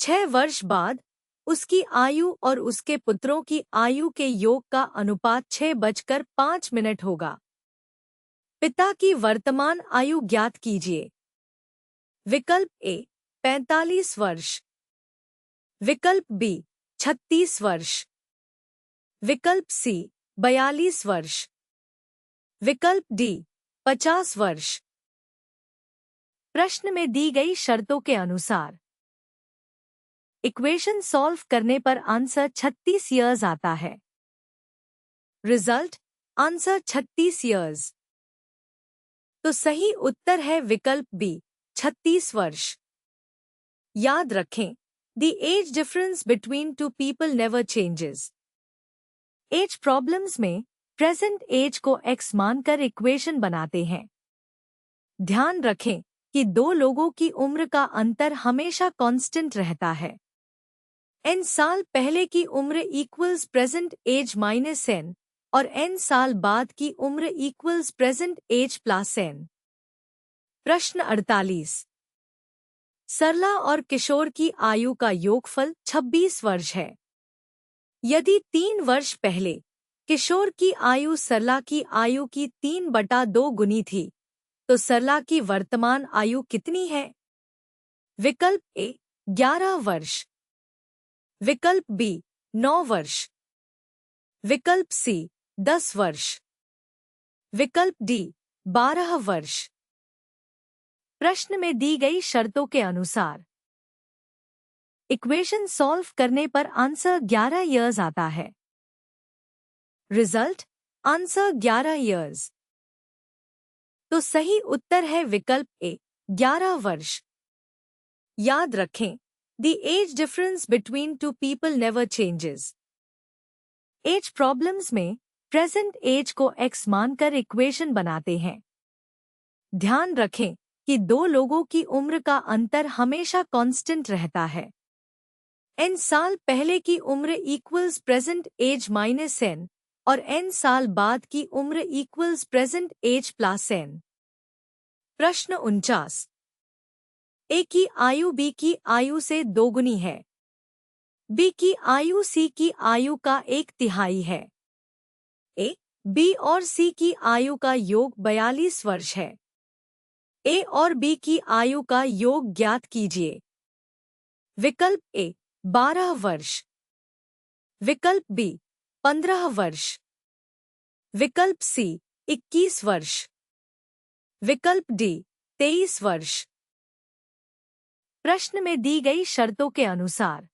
6 वर्ष बाद उसकी आयु और उसके पुत्रों की आयु के योग का अनुपात 6:05 होगा। पिता की वर्तमान आयु ज्ञात कीजिए। विकल्प ए 45 वर्ष, विकल्प बी 36 वर्ष, विकल्प सी 42 वर्ष, विकल्प डी 50 वर्ष। प्रश्न में दी गई शर्तों के अनुसार इक्वेशन सॉल्व करने पर आंसर 36 इयर्स आता है। Result answer 36 years. तो सही उत्तर है विकल्प बी 36 वर्ष। याद रखें, the age difference between two people never changes. Age problems में प्रेजेंट एज को एक्स मानकर इक्वेशन बनाते हैं। ध्यान रखें कि दो लोगों की उम्र का अंतर हमेशा कांस्टेंट रहता है। n साल पहले की उम्र equals present age minus n और n साल बाद की उम्र equals present age plus n। प्रश्न 48। सरला और किशोर की आयु का योगफल 26 वर्ष है। यदि 3 वर्ष पहले किशोर की आयु सरला की आयु की 3/2 गुनी थी, तो सरला की वर्तमान आयु कितनी है? विकल्प ए 11 वर्ष, विकल्प बी 9 वर्ष, विकल्प सी 10 वर्ष, विकल्प डी 12 वर्ष। प्रश्न में दी गई शर्तों के अनुसार इक्वेशन सॉल्व करने पर आंसर 11 ईयर्स आता है। Result answer 11 years. तो सही उत्तर है विकल्प ए 11 वर्ष। याद रखें, the age difference between two people never changes. Age problems में प्रेजेंट एज को एक्स मानकर इक्वेशन बनाते हैं। ध्यान रखें कि दो लोगों की उम्र का अंतर हमेशा कांस्टेंट रहता है। n साल पहले की उम्र equals present age minus n और n साल बाद की उम्र equals present age plus n। प्रश्न 49। ए की आयु बी की आयु से दोगुनी है। बी की आयु सी की आयु का 1/3 है। ए, बी और सी की आयु का योग 42 वर्ष है। ए और बी की आयु का योग ज्ञात कीजिए। विकल्प ए 12 वर्ष, विकल्प बी 15 वर्ष, विकल्प सी 21 वर्ष, विकल्प डी 23 वर्ष। प्रश्न में दी गई शर्तों के अनुसार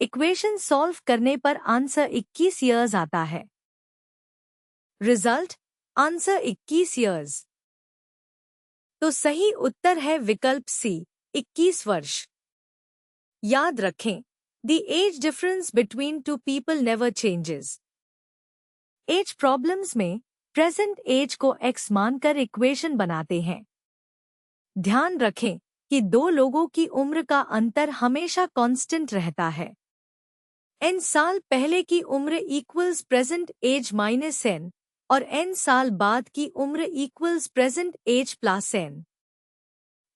इक्वेशन सॉल्व करने पर आंसर 21 ईयर्स आता है। Result answer 21 years. तो सही उत्तर है विकल्प सी 21 वर्ष। याद रखें, the age difference between two people never changes. Age problems में प्रेजेंट एज को एक्स मानकर इक्वेशन बनाते हैं। ध्यान रखें कि दो लोगों की उम्र का अंतर हमेशा कांस्टेंट रहता है। n साल पहले की उम्र equals present age minus n और n साल बाद की उम्र equals present age plus n।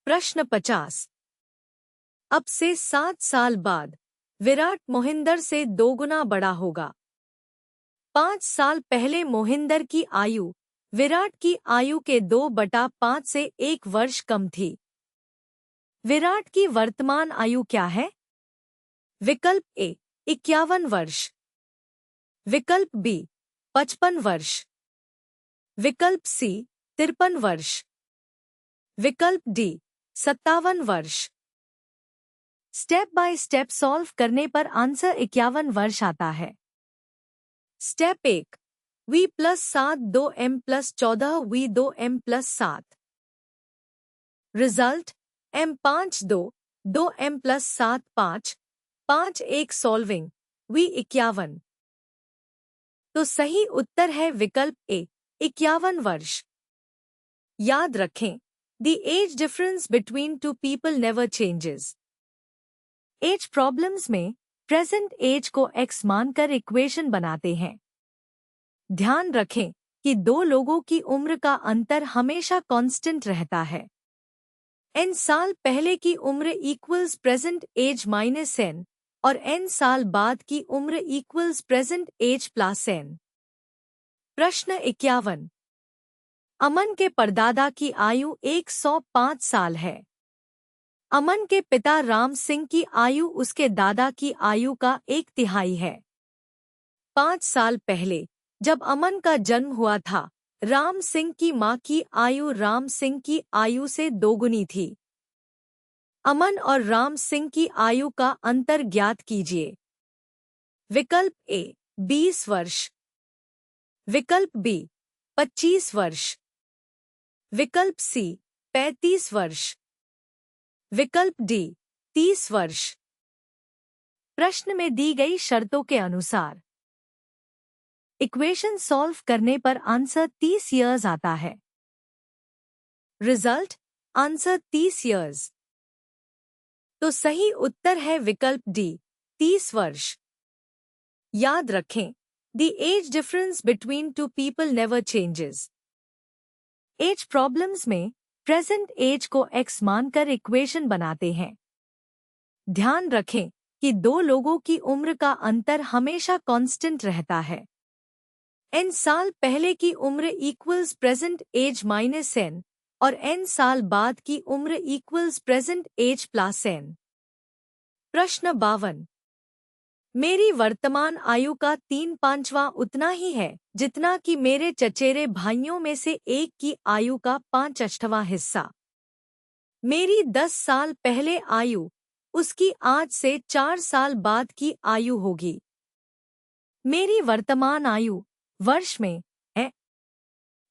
प्रश्न 50। अब से 7 साल बाद विराट मोहिंदर से 2 गुना बड़ा होगा। 5 साल पहले मोहिंदर की आयु विराट की आयु के 2/5 से 1 वर्ष कम थी। विराट की वर्तमान आयु क्या है? विकल्प ए 51 वर्ष, विकल्प बी 55 वर्ष, विकल्प सी 53 वर्ष, विकल्प डी 57 वर्ष। स्टेप बाय स्टेप सॉल्व करने पर आंसर 51 वर्ष आता है। Step 1 v + 7 2m + 14 v 2m + 7। Result m5 2 2m + 7 5 5 1 solving v 51। तो सही उत्तर है विकल्प ए 51 वर्ष। याद रखें, the age difference between two people never changes. Age problems में प्रेजेंट एज को एक्स मानकर इक्वेशन बनाते हैं। ध्यान रखें कि दो लोगों की उम्र का अंतर हमेशा कांस्टेंट रहता है। n साल पहले की उम्र equals present age minus n और n साल बाद की उम्र equals present age plus n। प्रश्न 51। अमन के परदादा की आयु 105 साल है। अमन के पिता राम सिंह की आयु उसके दादा की आयु का 1/3 है। 5 साल पहले जब अमन का जन्म हुआ था, राम सिंह की मां की आयु राम सिंह की आयु से 2 गुनी थी। अमन और राम सिंह की आयु का अंतर ज्ञात कीजिए। विकल्प ए 20 वर्ष, विकल्प बी 25 वर्ष, विकल्प सी 35 वर्ष, विकल्प डी 30 वर्ष। प्रश्न में दी गई शर्तों के अनुसार इक्वेशन सॉल्व करने पर आंसर 30 ईयर्स आता है। Result answer 30 years. तो सही उत्तर है विकल्प डी 30 वर्ष। याद रखें, the age difference between two people never changes. Age problems में प्रेजेंट एज को एक्स मानकर इक्वेशन बनाते हैं। ध्यान रखें कि दो लोगों की उम्र का अंतर हमेशा कांस्टेंट रहता है। n साल पहले की उम्र equals present age minus n और n साल बाद की उम्र equals present age plus n। प्रश्न 52। मेरी वर्तमान आयु का 3/5वां उतना ही है जितना कि मेरे चचेरे भाइयों में से एक की आयु का 5/8वां हिस्सा। मेरी 10 साल पहले आयु उसकी आज से 4 साल बाद की आयु होगी। मेरी वर्तमान आयु वर्ष में है।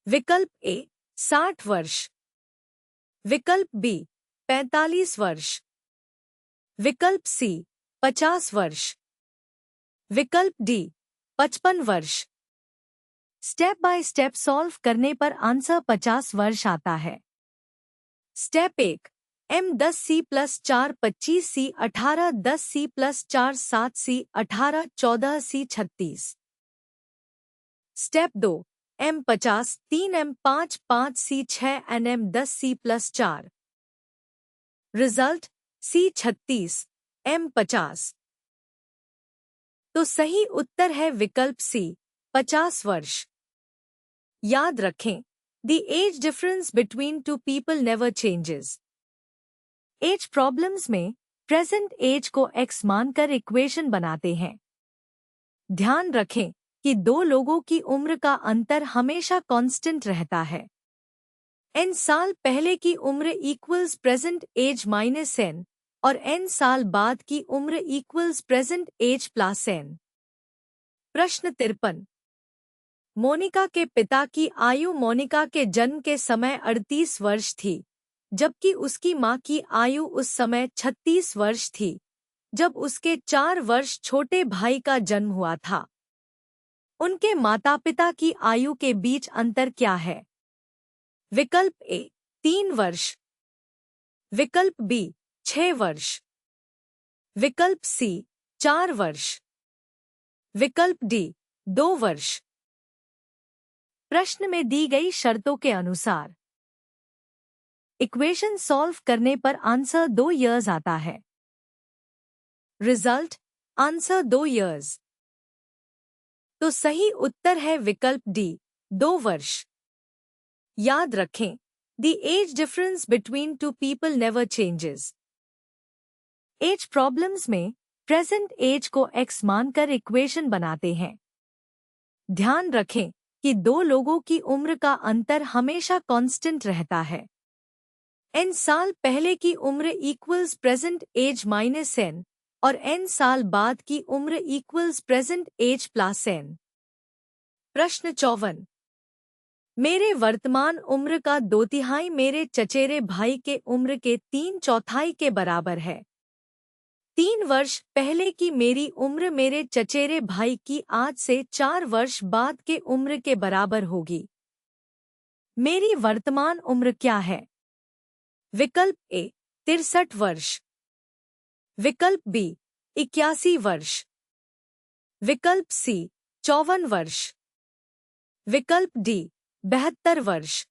विकल्प ए 60 वर्ष, विकल्प बी 45 वर्ष, विकल्प सी 50 वर्ष, विकल्प डी 55 वर्ष। स्टेप बाय स्टेप सॉल्व करने पर आंसर 50 वर्ष आता है। Step 1 M10C + 4 25C 18 10C + 4 7C 18 14C 36। Step 2 M50 3 M5 5C 6 M10C + 4। Result C 36 M50। तो सही उत्तर है विकल्प सी 50 वर्ष। याद रखें, The age difference between two people never changes. Age problems में प्रेजेंट एज को x मानकर इक्वेशन बनाते हैं। ध्यान रखें कि दो लोगों की उम्र का अंतर हमेशा कांस्टेंट रहता है। n साल पहले की उम्र equals present age minus n और n साल बाद की उम्र equals present age plus n। प्रश्न 53। मोनिका के पिता की आयु मोनिका के जन्म के समय 38 वर्ष थी, जबकि उसकी मां की आयु उस समय 36 वर्ष थी, जब उसके 4 वर्ष छोटे भाई का जन्म हुआ था। उनके माता-पिता की आयु के बीच अंतर क्या है? विकल्प ए 3 वर्ष, विकल्प बी 6 वर्ष, विकल्प सी 4 वर्ष, विकल्प डी 2 वर्ष। प्रश्न में दी गई शर्तों के अनुसार इक्वेशन सॉल्व करने पर आंसर 2 इयर्स आता है। Result answer 2 years. तो सही उत्तर है विकल्प डी 2 वर्ष। याद रखें, the age difference between two people never changes. Age problems में प्रेजेंट एज को x मानकर इक्वेशन बनाते हैं। ध्यान रखें कि दो लोगों की उम्र का अंतर हमेशा कांस्टेंट रहता है। n साल पहले की उम्र equals present age minus n और n साल बाद की उम्र equals present age plus n। प्रश्न 54। मेरे वर्तमान उम्र का 2/3 मेरे चचेरे भाई के उम्र के 3/4 के बराबर है। 3 वर्ष पहले की मेरी उम्र मेरे चचेरे भाई की आज से 4 वर्ष बाद के उम्र के बराबर होगी। मेरी वर्तमान उम्र क्या है? विकल्प ए 63 वर्ष, विकल्प बी 81 वर्ष, विकल्प सी 54 वर्ष, विकल्प डी 72 वर्ष।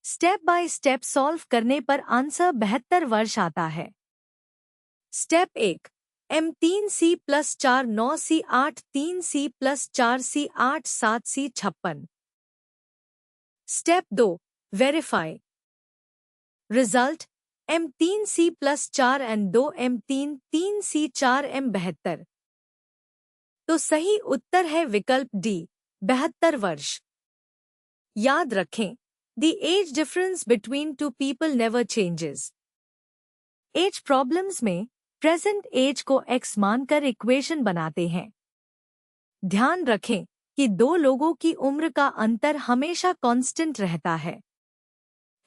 स्टेप बाय स्टेप सॉल्व करने पर आंसर 72 वर्ष आता है। Step 1 M3C + 4 9C 8 3C + 4C 8 7C 56। Step 2 verify. Result M3C + 4 N 2 M3 3C 4 M 72। तो सही उत्तर है विकल्प डी 72 वर्ष। याद रखें, the age difference between two people never changes. Age problems में प्रेजेंट एज को x मानकर इक्वेशन बनाते हैं। ध्यान रखें कि दो लोगों की उम्र का अंतर हमेशा कांस्टेंट रहता है।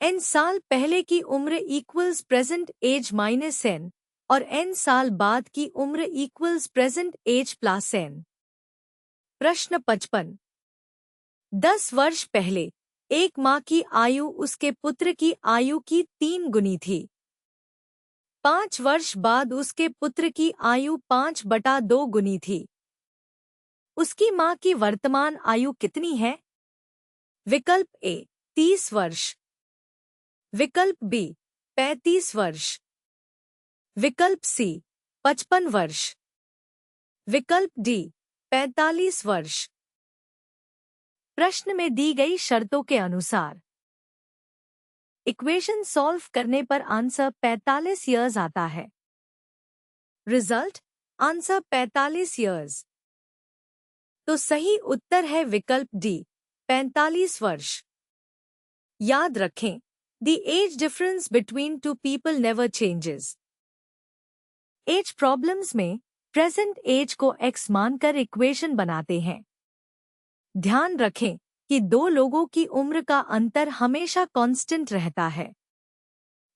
n साल पहले की उम्र equals present age minus n और n साल बाद की उम्र equals present age plus n। प्रश्न 55। 10 वर्ष पहले एक मां की आयु उसके पुत्र की आयु की 3 गुनी थी। 5 वर्ष बाद उसके पुत्र की आयु 5/2 गुनी थी। उसकी मां की वर्तमान आयु कितनी है? विकल्प ए 30 वर्ष, विकल्प बी 35 वर्ष, विकल्प सी 55 वर्ष, विकल्प डी 45 वर्ष। प्रश्न में दी गई शर्तों के अनुसार इक्वेशन सॉल्व करने पर आंसर 45 इयर्स आता है। Result answer 45 years. तो सही उत्तर है विकल्प डी 45 वर्ष। याद रखें, The age difference between two people never changes. Age problems में प्रेजेंट एज को x मानकर इक्वेशन बनाते हैं। ध्यान रखें कि दो लोगों की उम्र का अंतर हमेशा कांस्टेंट रहता है।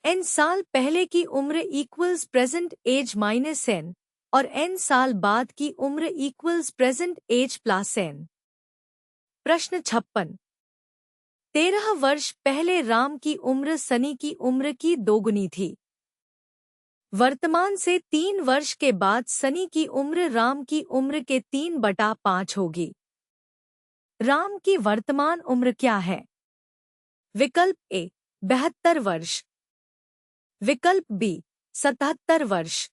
n साल पहले की उम्र equals present age minus n और n साल बाद की उम्र equals present age plus n। प्रश्न 56। 13 वर्ष पहले राम की उम्र सनी की उम्र की दोगुनी थी। वर्तमान से 3 वर्ष के बाद सनी की उम्र राम की उम्र के 3/5 होगी। राम की वर्तमान उम्र क्या है? विकल्प ए 72 वर्ष, विकल्प बी 77 वर्ष,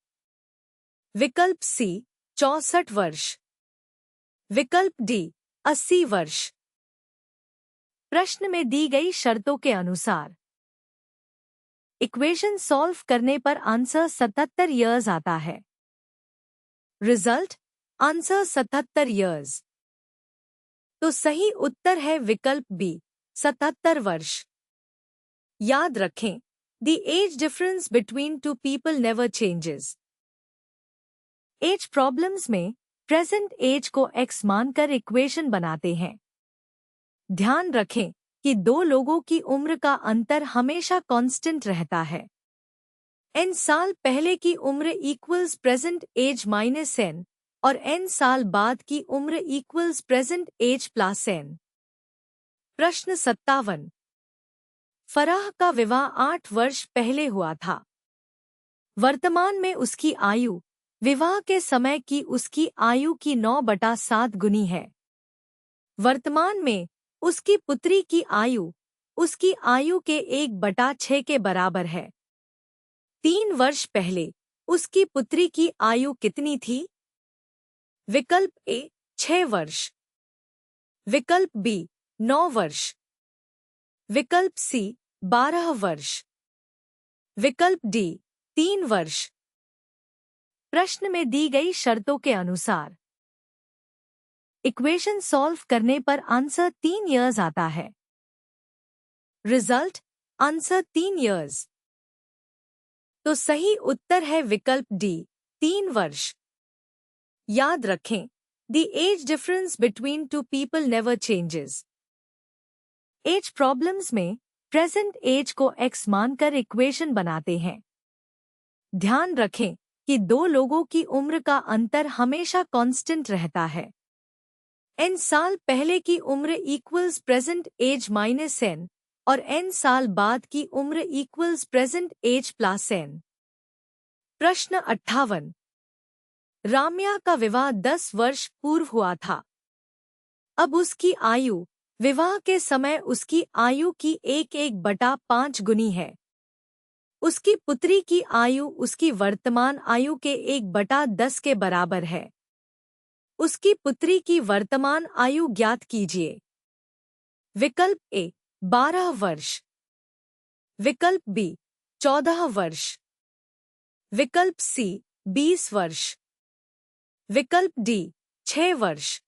विकल्प सी 64 वर्ष, विकल्प डी 80 वर्ष। प्रश्न में दी गई शर्तों के अनुसार इक्वेशन सॉल्व करने पर आंसर 77 ईयर्स आता है। Result answer 77 years. तो सही उत्तर है विकल्प बी 77 वर्ष। याद रखें, the age difference between two people never changes. Age problems में प्रेजेंट एज को x मानकर इक्वेशन बनाते हैं। ध्यान रखें कि दो लोगों की उम्र का अंतर हमेशा कांस्टेंट रहता है। n साल पहले की उम्र equals present age minus n और n साल बाद की उम्र equals present age plus n। प्रश्न 57। फराह का विवाह 8 वर्ष पहले हुआ था। वर्तमान में उसकी आयु विवाह के समय की उसकी आयु की 9/7 गुनी है। वर्तमान में उसकी पुत्री की आयु उसकी आयु के 1/6 के बराबर है। 3 वर्ष पहले उसकी पुत्री की आयु कितनी थी? विकल्प ए 6 वर्ष, विकल्प बी 9 वर्ष, विकल्प सी 12 वर्ष, विकल्प डी 3 वर्ष। प्रश्न में दी गई शर्तों के अनुसार इक्वेशन सॉल्व करने पर आंसर 3 ईयर्स आता है। Result answer 3 years. तो सही उत्तर है विकल्प डी 3 वर्ष। याद रखें, the age difference between two people never changes. Age problems में प्रेजेंट एज को x मानकर इक्वेशन बनाते हैं। ध्यान रखें कि दो लोगों की उम्र का अंतर हमेशा कांस्टेंट रहता है। n साल पहले की उम्र equals present age minus n और n साल बाद की उम्र equals present age plus n। प्रश्न 58। राम्या का विवाह 10 वर्ष पूर्व हुआ था। अब उसकी आयु विवाह के समय उसकी आयु की 1/5 गुनी है। उसकी पुत्री की आयु उसकी वर्तमान आयु के 1/10 के बराबर है। उसकी पुत्री की वर्तमान आयु ज्ञात कीजिए। विकल्प ए 12 वर्ष, विकल्प बी 14 वर्ष, विकल्प सी 20 वर्ष, विकल्प डी 6 वर्ष।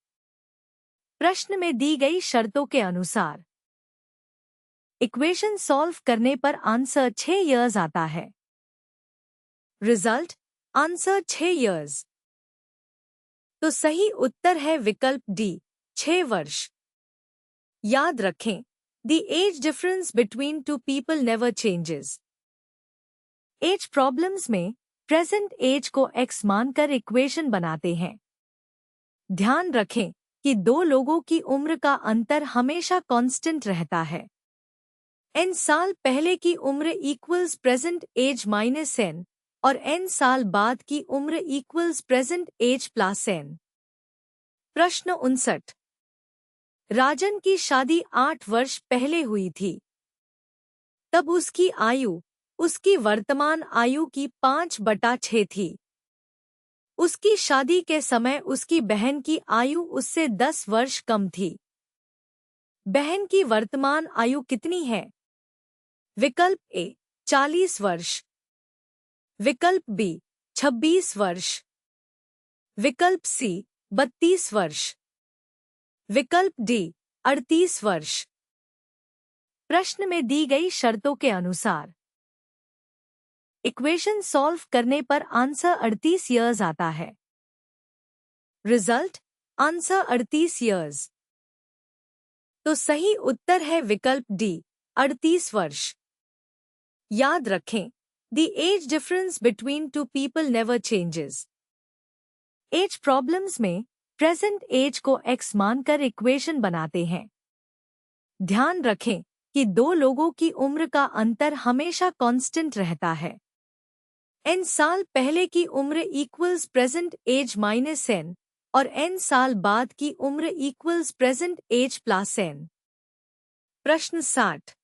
प्रश्न में दी गई शर्तों के अनुसार इक्वेशन सॉल्व करने पर आंसर 6 ईयर्स आता है। Result answer 6 years. तो सही उत्तर है विकल्प डी 6 वर्ष। याद रखें, the age difference between two people never changes. Age problems में प्रेजेंट एज को x मानकर इक्वेशन बनाते हैं। ध्यान रखें कि दो लोगों की उम्र का अंतर हमेशा कांस्टेंट रहता है। n साल पहले की उम्र equals present age minus n और n साल बाद की उम्र equals present age plus n। प्रश्न 59। राजन की शादी 8 वर्ष पहले हुई थी। तब उसकी आयु उसकी वर्तमान आयु की 5/6 थी। उसकी शादी के समय उसकी बहन की आयु उससे 10 वर्ष कम थी। बहन की वर्तमान आयु कितनी है? विकल्प ए 40 वर्ष, विकल्प बी 26 वर्ष, विकल्प सी 32 वर्ष, विकल्प डी 38 वर्ष। प्रश्न में दी गई शर्तों के अनुसार इक्वेशन सॉल्व करने पर आंसर 38 ईयर्स आता है। Result answer 38 years. तो सही उत्तर है विकल्प डी 38 वर्ष। याद रखें, the age difference between two people never changes. Age problems में प्रेजेंट एज को एक्स मानकर इक्वेशन बनाते हैं। ध्यान रखें कि दो लोगों की उम्र का अंतर हमेशा कांस्टेंट रहता है। n साल पहले की उम्र equals present age minus n और n साल बाद की उम्र equals present age plus n। प्रश्न 60।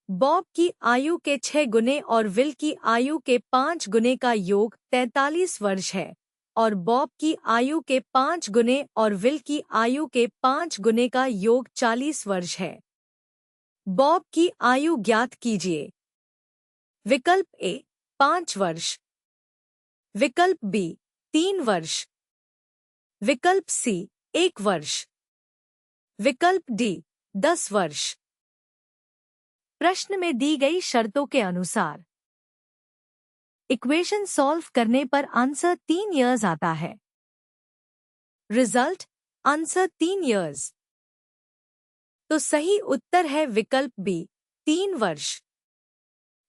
बॉब की आयु के 6 गुने और विल की आयु के 5 गुने का योग 43 वर्ष है और बॉब की आयु के 5 गुने और विल की आयु के 5 गुने का योग 40 वर्ष है। बॉब की आयु ज्ञात कीजिए। विकल्प ए 5 वर्ष, विकल्प बी 3 वर्ष, विकल्प सी 1 वर्ष, विकल्प डी 10 वर्ष। प्रश्न में दी गई शर्तों के अनुसार इक्वेशन सॉल्व करने पर आंसर 3 ईयर्स आता है। Result answer 3 years. तो सही उत्तर है विकल्प बी 3 वर्ष।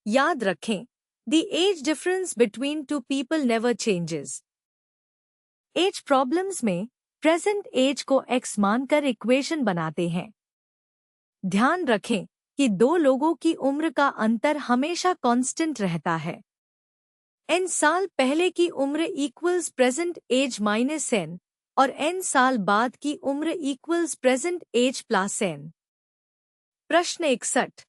याद रखें, the age difference between two people never changes. Age problems में प्रेजेंट एज को एक्स मानकर इक्वेशन बनाते हैं। ध्यान रखें कि दो लोगों की उम्र का अंतर हमेशा कांस्टेंट रहता है। n साल पहले की उम्र equals present age minus n और n साल बाद की उम्र equals present age plus n। प्रश्न 61।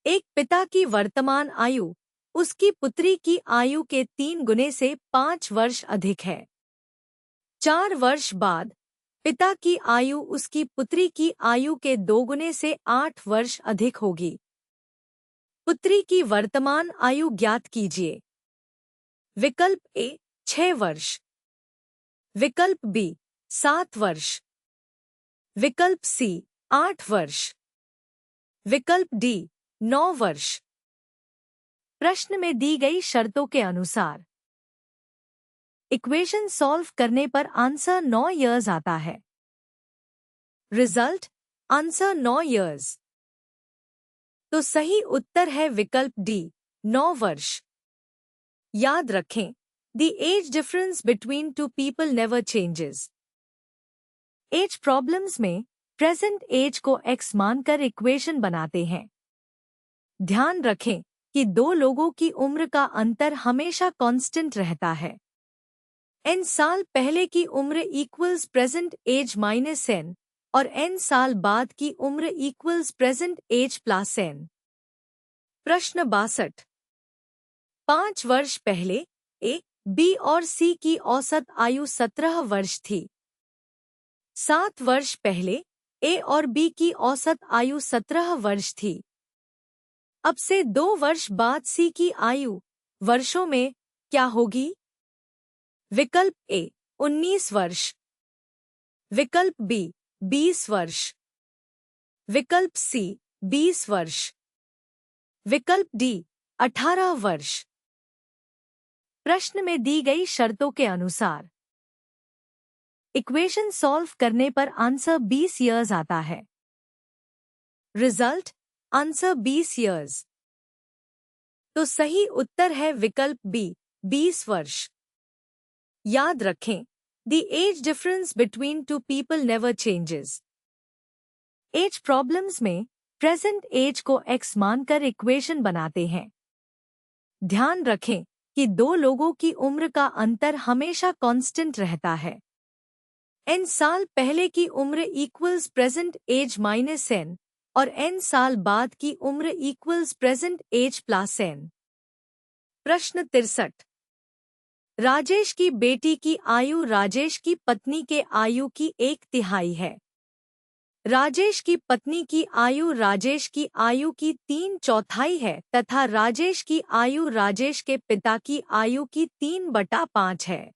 एक पिता की वर्तमान आयु उसकी पुत्री की आयु के 3 गुने से 5 वर्ष अधिक है। 4 वर्ष बाद पिता की आयु उसकी पुत्री की आयु के 2 गुने से 8 वर्ष अधिक होगी। पुत्री की वर्तमान आयु ज्ञात कीजिए। विकल्प ए 6 वर्ष, विकल्प बी 7 वर्ष, विकल्प सी 8 वर्ष, विकल्प डी 9 वर्ष। प्रश्न में दी गई शर्तों के अनुसार इक्वेशन सॉल्व करने पर आंसर 9 ईयर्स आता है। Result answer 9 years. तो सही उत्तर है विकल्प डी 9 वर्ष। याद रखें, the age difference between two people never changes. Age problems में प्रेजेंट एज को एक्स मानकर इक्वेशन बनाते हैं। ध्यान रखें कि दो लोगों की उम्र का अंतर हमेशा कांस्टेंट रहता है। n साल पहले की उम्र equals present age minus n और n साल बाद की उम्र equals present age plus n। प्रश्न 62। 5 वर्ष पहले ए, बी और सी की औसत आयु 17 वर्ष थी। 7 वर्ष पहले ए और बी की औसत आयु 17 वर्ष थी। अब से 2 वर्ष बाद सी की आयु वर्षों में क्या होगी? विकल्प ए 19 वर्ष, विकल्प बी 20 वर्ष, विकल्प सी 20 वर्ष, विकल्प डी 18 वर्ष। प्रश्न में दी गई शर्तों के अनुसार इक्वेशन सॉल्व करने पर आंसर 20 ईयर्स आता है। Result answer 20 years. तो सही उत्तर है विकल्प बी 20 वर्ष। याद रखें, the age difference between two people never changes. Age problems में प्रेजेंट एज को एक्स मानकर इक्वेशन बनाते हैं। ध्यान रखें कि दो लोगों की उम्र का अंतर हमेशा कांस्टेंट रहता है। n साल पहले की उम्र equals present age minus n और n साल बाद की उम्र equals present age plus n। प्रश्न 63। राजेश की बेटी की आयु राजेश की पत्नी के आयु की 1/3 है। राजेश की पत्नी की आयु राजेश की आयु की 3/4 है तथा राजेश की आयु राजेश के पिता की आयु की 3/5 है।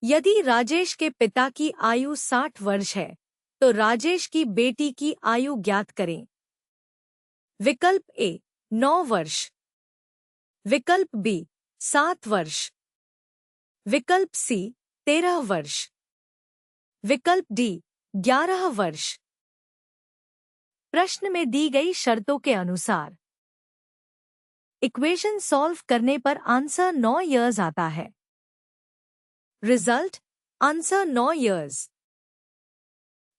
यदि राजेश के पिता की आयु 60 वर्ष है तो राजेश की बेटी की आयु ज्ञात करें। विकल्प ए 9 वर्ष, विकल्प बी 7 वर्ष, विकल्प सी 13 वर्ष, विकल्प डी 11 वर्ष। प्रश्न में दी गई शर्तों के अनुसार इक्वेशन सॉल्व करने पर आंसर 9 इयर्स आता है। Result answer 9 years.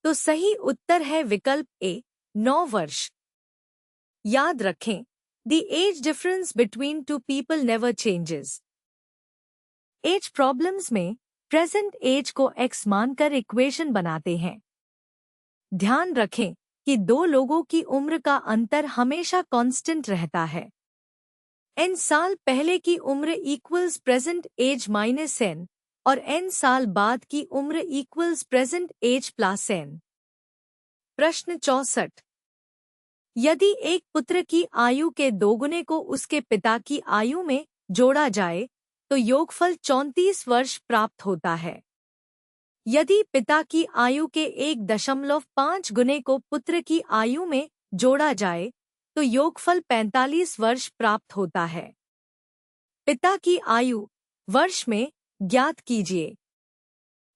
तो सही उत्तर है विकल्प ए 9 वर्ष। याद रखें, the age difference between two people never changes. Age problems में प्रेजेंट एज को एक्स मानकर इक्वेशन बनाते हैं। ध्यान रखें कि दो लोगों की उम्र का अंतर हमेशा कांस्टेंट रहता है। n साल पहले की उम्र equals present age minus n और n साल बाद की उम्र equals present age plus n। प्रश्न 64। यदि एक पुत्र की आयु के दोगुने को उसके पिता की आयु में जोड़ा जाए तो योगफल 34 वर्ष प्राप्त होता है। यदि पिता की आयु के 1.5 गुने को पुत्र की आयु में जोड़ा जाए तो योगफल 45 वर्ष प्राप्त होता है। पिता की आयु वर्ष में ज्ञात कीजिए।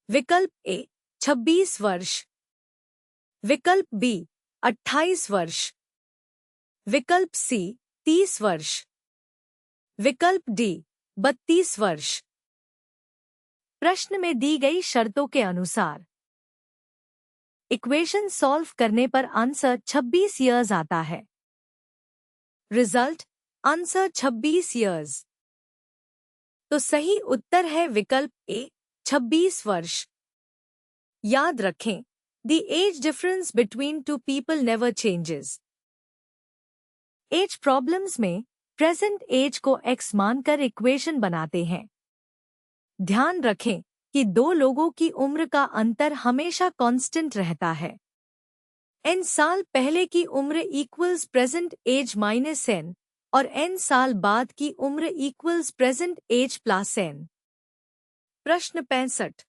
विकल्प ए 26 वर्ष, विकल्प बी 28 वर्ष, विकल्प सी 30 वर्ष, विकल्प डी 32 वर्ष। प्रश्न में दी गई शर्तों के अनुसार इक्वेशन सॉल्व करने पर आंसर 26 इयर्स आता है। Result answer 26 years. तो सही उत्तर है विकल्प ए 26 वर्ष। याद रखें, the age difference between two people never changes. Age problems में प्रेजेंट एज को एक्स मानकर इक्वेशन बनाते हैं। ध्यान रखें कि दो लोगों की उम्र का अंतर हमेशा कांस्टेंट रहता है। n साल पहले की उम्र equals present age minus n और n साल बाद की उम्र equals present age plus n। प्रश्न 65।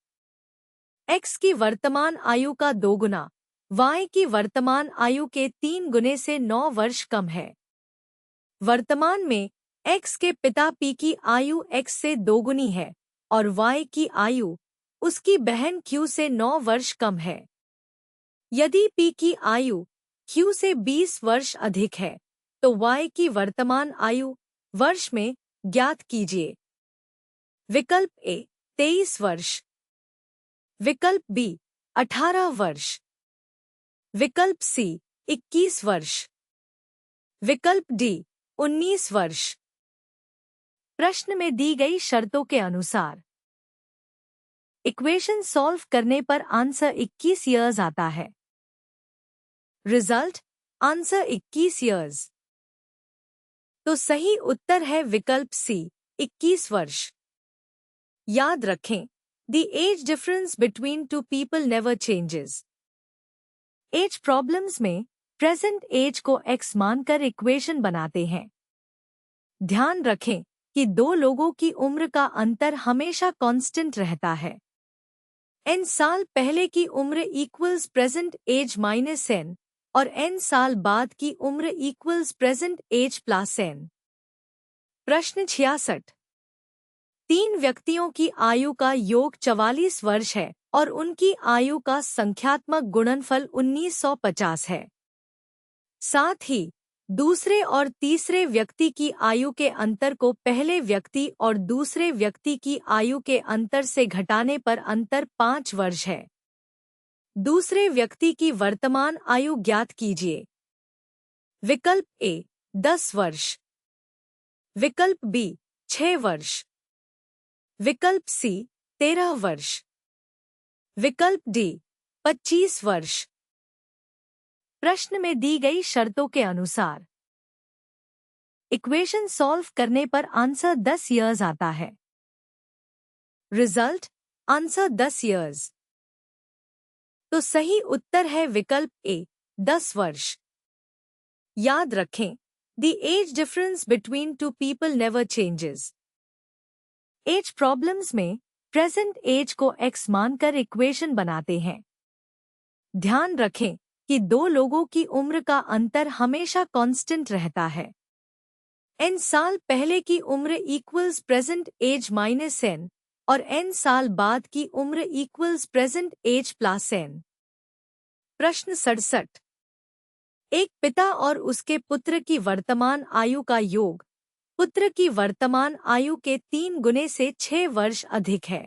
x की वर्तमान आयु का 2 गुना y की वर्तमान आयु के 3 गुने से 9 वर्ष कम है। वर्तमान में x के पिता p की आयु x से 2 गुनी है और y की आयु उसकी बहन q से 9 वर्ष कम है। यदि p की आयु q से 20 वर्ष अधिक है तो y की वर्तमान आयु वर्ष में ज्ञात कीजिए। विकल्प ए 23 वर्ष, विकल्प बी 18 वर्ष, विकल्प सी 21 वर्ष, विकल्प डी 19 वर्ष। प्रश्न में दी गई शर्तों के अनुसार इक्वेशन सॉल्व करने पर आंसर 21 इयर्स आता है। Result answer 21 years. तो सही उत्तर है विकल्प सी 21 वर्ष। याद रखें, the age difference between two people never changes. Age problems में प्रेजेंट एज को एक्स मानकर इक्वेशन बनाते हैं। ध्यान रखें कि दो लोगों की उम्र का अंतर हमेशा कांस्टेंट रहता है। n साल पहले की उम्र equals present age minus n और n साल बाद की उम्र equals present age plus n। प्रश्न 66। 3 व्यक्तियों की आयु का योग 44 वर्ष है और उनकी आयु का संख्यात्मक गुणनफल 1950 है। साथ ही दूसरे और तीसरे व्यक्ति की आयु के अंतर को पहले व्यक्ति और दूसरे व्यक्ति की आयु के अंतर से घटाने पर अंतर 5 वर्ष है। दूसरे व्यक्ति की वर्तमान आयु ज्ञात कीजिए। विकल्प ए 10 वर्ष, विकल्प बी 6 वर्ष, विकल्प सी 13 वर्ष, विकल्प डी 25 वर्ष। प्रश्न में दी गई शर्तों के अनुसार इक्वेशन सॉल्व करने पर आंसर 10 इयर्स आता है। Result answer 10 years. तो सही उत्तर है विकल्प ए 10 वर्ष। याद रखें, the age difference between two people never changes. Age problems में प्रेजेंट एज को एक्स मानकर इक्वेशन बनाते हैं। ध्यान रखें कि कि दो लोगों की उम्र का अंतर हमेशा कांस्टेंट रहता है। n साल पहले की उम्र equals present age minus n और n साल बाद की उम्र equals present age plus n। प्रश्न 67। एक पिता और उसके पुत्र की वर्तमान आयु का योग पुत्र की वर्तमान आयु के 3 गुने से 6 वर्ष अधिक है।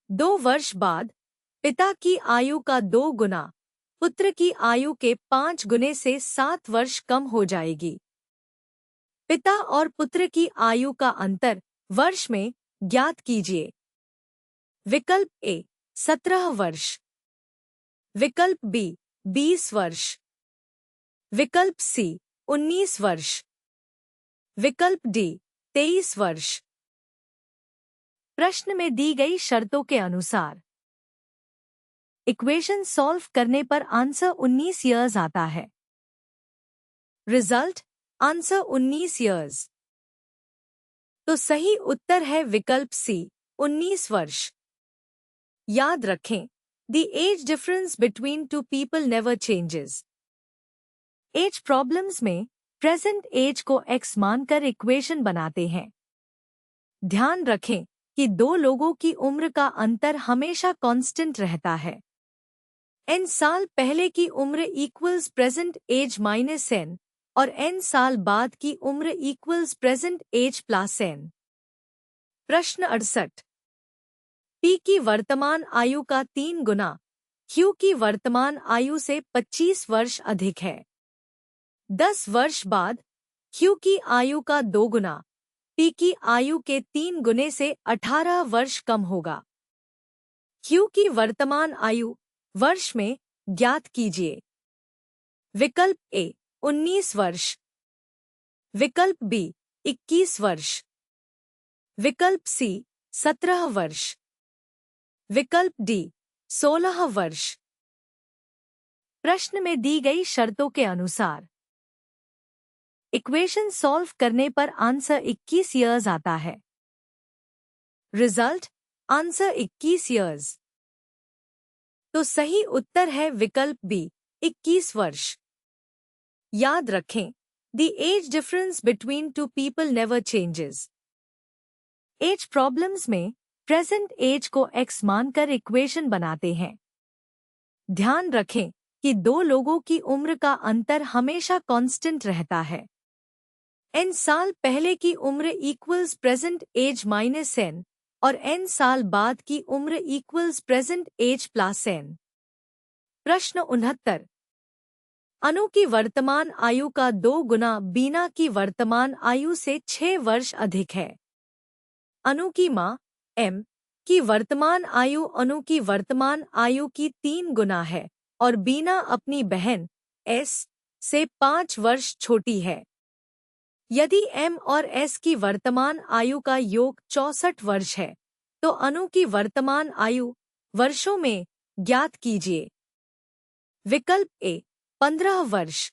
2 वर्ष बाद पिता की आयु का 2 गुना पुत्र की आयु के 5 गुने से 7 वर्ष कम हो जाएगी। पिता और पुत्र की आयु का अंतर वर्ष में ज्ञात कीजिए। विकल्प ए 17 वर्ष, विकल्प बी 20 वर्ष, विकल्प सी 19 वर्ष, विकल्प डी 23 वर्ष। प्रश्न में दी गई शर्तों के अनुसार इक्वेशन सॉल्व करने पर आंसर 19 ईयर्स आता है। Result answer 19 years. तो सही उत्तर है विकल्प सी 19 वर्ष। याद रखें, the age difference between two people never changes. Age problems में प्रेजेंट एज को एक्स मानकर इक्वेशन बनाते हैं। ध्यान रखें कि दो लोगों की उम्र का अंतर हमेशा कांस्टेंट रहता है। n साल पहले की उम्र equals present age minus n और n साल बाद की उम्र equals present age plus n। प्रश्न 68। P की वर्तमान आयु का 3 गुना Q की वर्तमान आयु से 25 वर्ष अधिक है। 10 वर्ष बाद Q की आयु का 2 गुना P की आयु के 3 गुने से 18 वर्ष कम होगा। Q की वर्तमान आयु वर्ष में ज्ञात कीजिए। विकल्प ए 19 वर्ष, विकल्प बी 21 वर्ष, विकल्प सी 17 वर्ष, विकल्प डी 16 वर्ष। प्रश्न में दी गई शर्तों के अनुसार इक्वेशन सॉल्व करने पर आंसर 21 ईयर्स आता है। Result answer 21 years. तो सही उत्तर है विकल्प बी 21 वर्ष। याद रखें, the age difference between two people never changes. Age problems में प्रेजेंट एज को एक्स मानकर इक्वेशन बनाते हैं। ध्यान रखें कि दो लोगों की उम्र का अंतर हमेशा कांस्टेंट रहता है। n साल पहले की उम्र equals present age minus n और n साल बाद की उम्र equals present age plus n। प्रश्न 69। अनु की वर्तमान आयु का 2 गुना बीना की वर्तमान आयु से 6 वर्ष अधिक है। अनु की मां m की वर्तमान आयु अनु की वर्तमान आयु की 3 गुना है और बीना अपनी बहन s से 5 वर्ष छोटी है। यदि m और s की वर्तमान आयु का योग 64 वर्ष है, तो अनु की वर्तमान आयु वर्षों में ज्ञात कीजिए। विकल्प ए 15 वर्ष,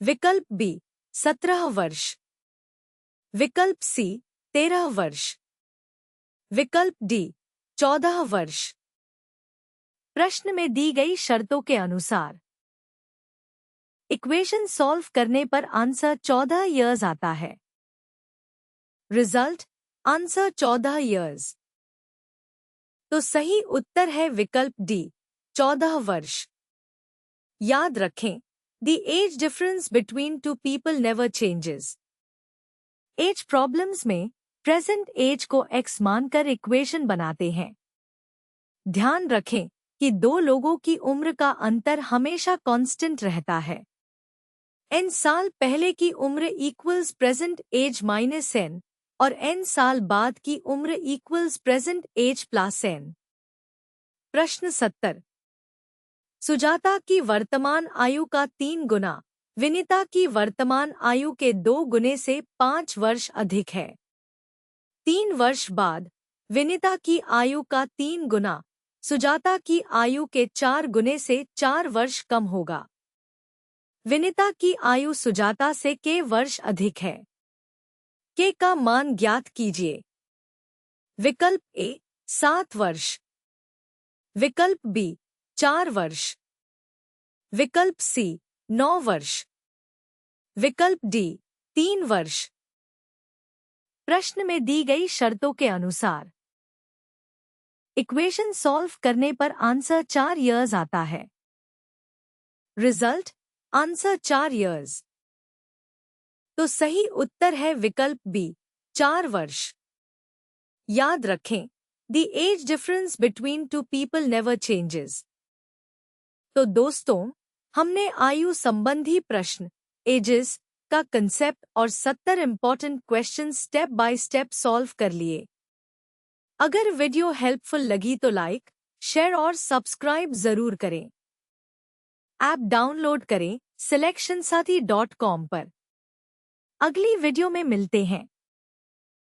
विकल्प बी 17 वर्ष, विकल्प सी 13 वर्ष, विकल्प डी 14 वर्ष। प्रश्न में दी गई शर्तों के अनुसार इक्वेशन सॉल्व करने पर आंसर 14 ईयर्स आता है। Result answer 14 years. तो सही उत्तर है विकल्प डी 14 वर्ष। याद रखें, the age difference between two people never changes. Age problems में प्रेजेंट एज को एक्स मानकर इक्वेशन बनाते हैं। ध्यान रखें कि दो लोगों की उम्र का अंतर हमेशा कांस्टेंट रहता है। n साल पहले की उम्र equals present age minus n और n साल बाद की उम्र equals present age plus n। प्रश्न 70। सुजाता की वर्तमान आयु का 3 गुना विनीता की वर्तमान आयु के 2 गुने से 5 वर्ष अधिक है। 3 वर्ष बाद विनीता की आयु का 3 गुना सुजाता की आयु के 4 गुने से 4 वर्ष कम होगा। विनीता की आयु सुजाता से के वर्ष अधिक है। के का मान ज्ञात कीजिए। विकल्प ए 7 वर्ष, विकल्प बी 4 वर्ष, विकल्प सी 9 वर्ष, विकल्प डी 3 वर्ष। प्रश्न में दी गई शर्तों के अनुसार इक्वेशन सॉल्व करने पर आंसर 4 इयर्स आता है। Result answer 4 years. तो सही उत्तर है विकल्प बी 4 वर्ष। याद रखें, the age difference between two people never changes. तो दोस्तों, हमने आयु संबंधी प्रश्न एजेस का कंसेप्ट और 70 important question step by step solve कर लिए। अगर वीडियो हेल्पफुल लगी तो लाइक, शेयर और सब्सक्राइब जरूर करें। ऐप डाउनलोड करें silectionsathi.com पर। अगली वीडियो में मिलते हैं।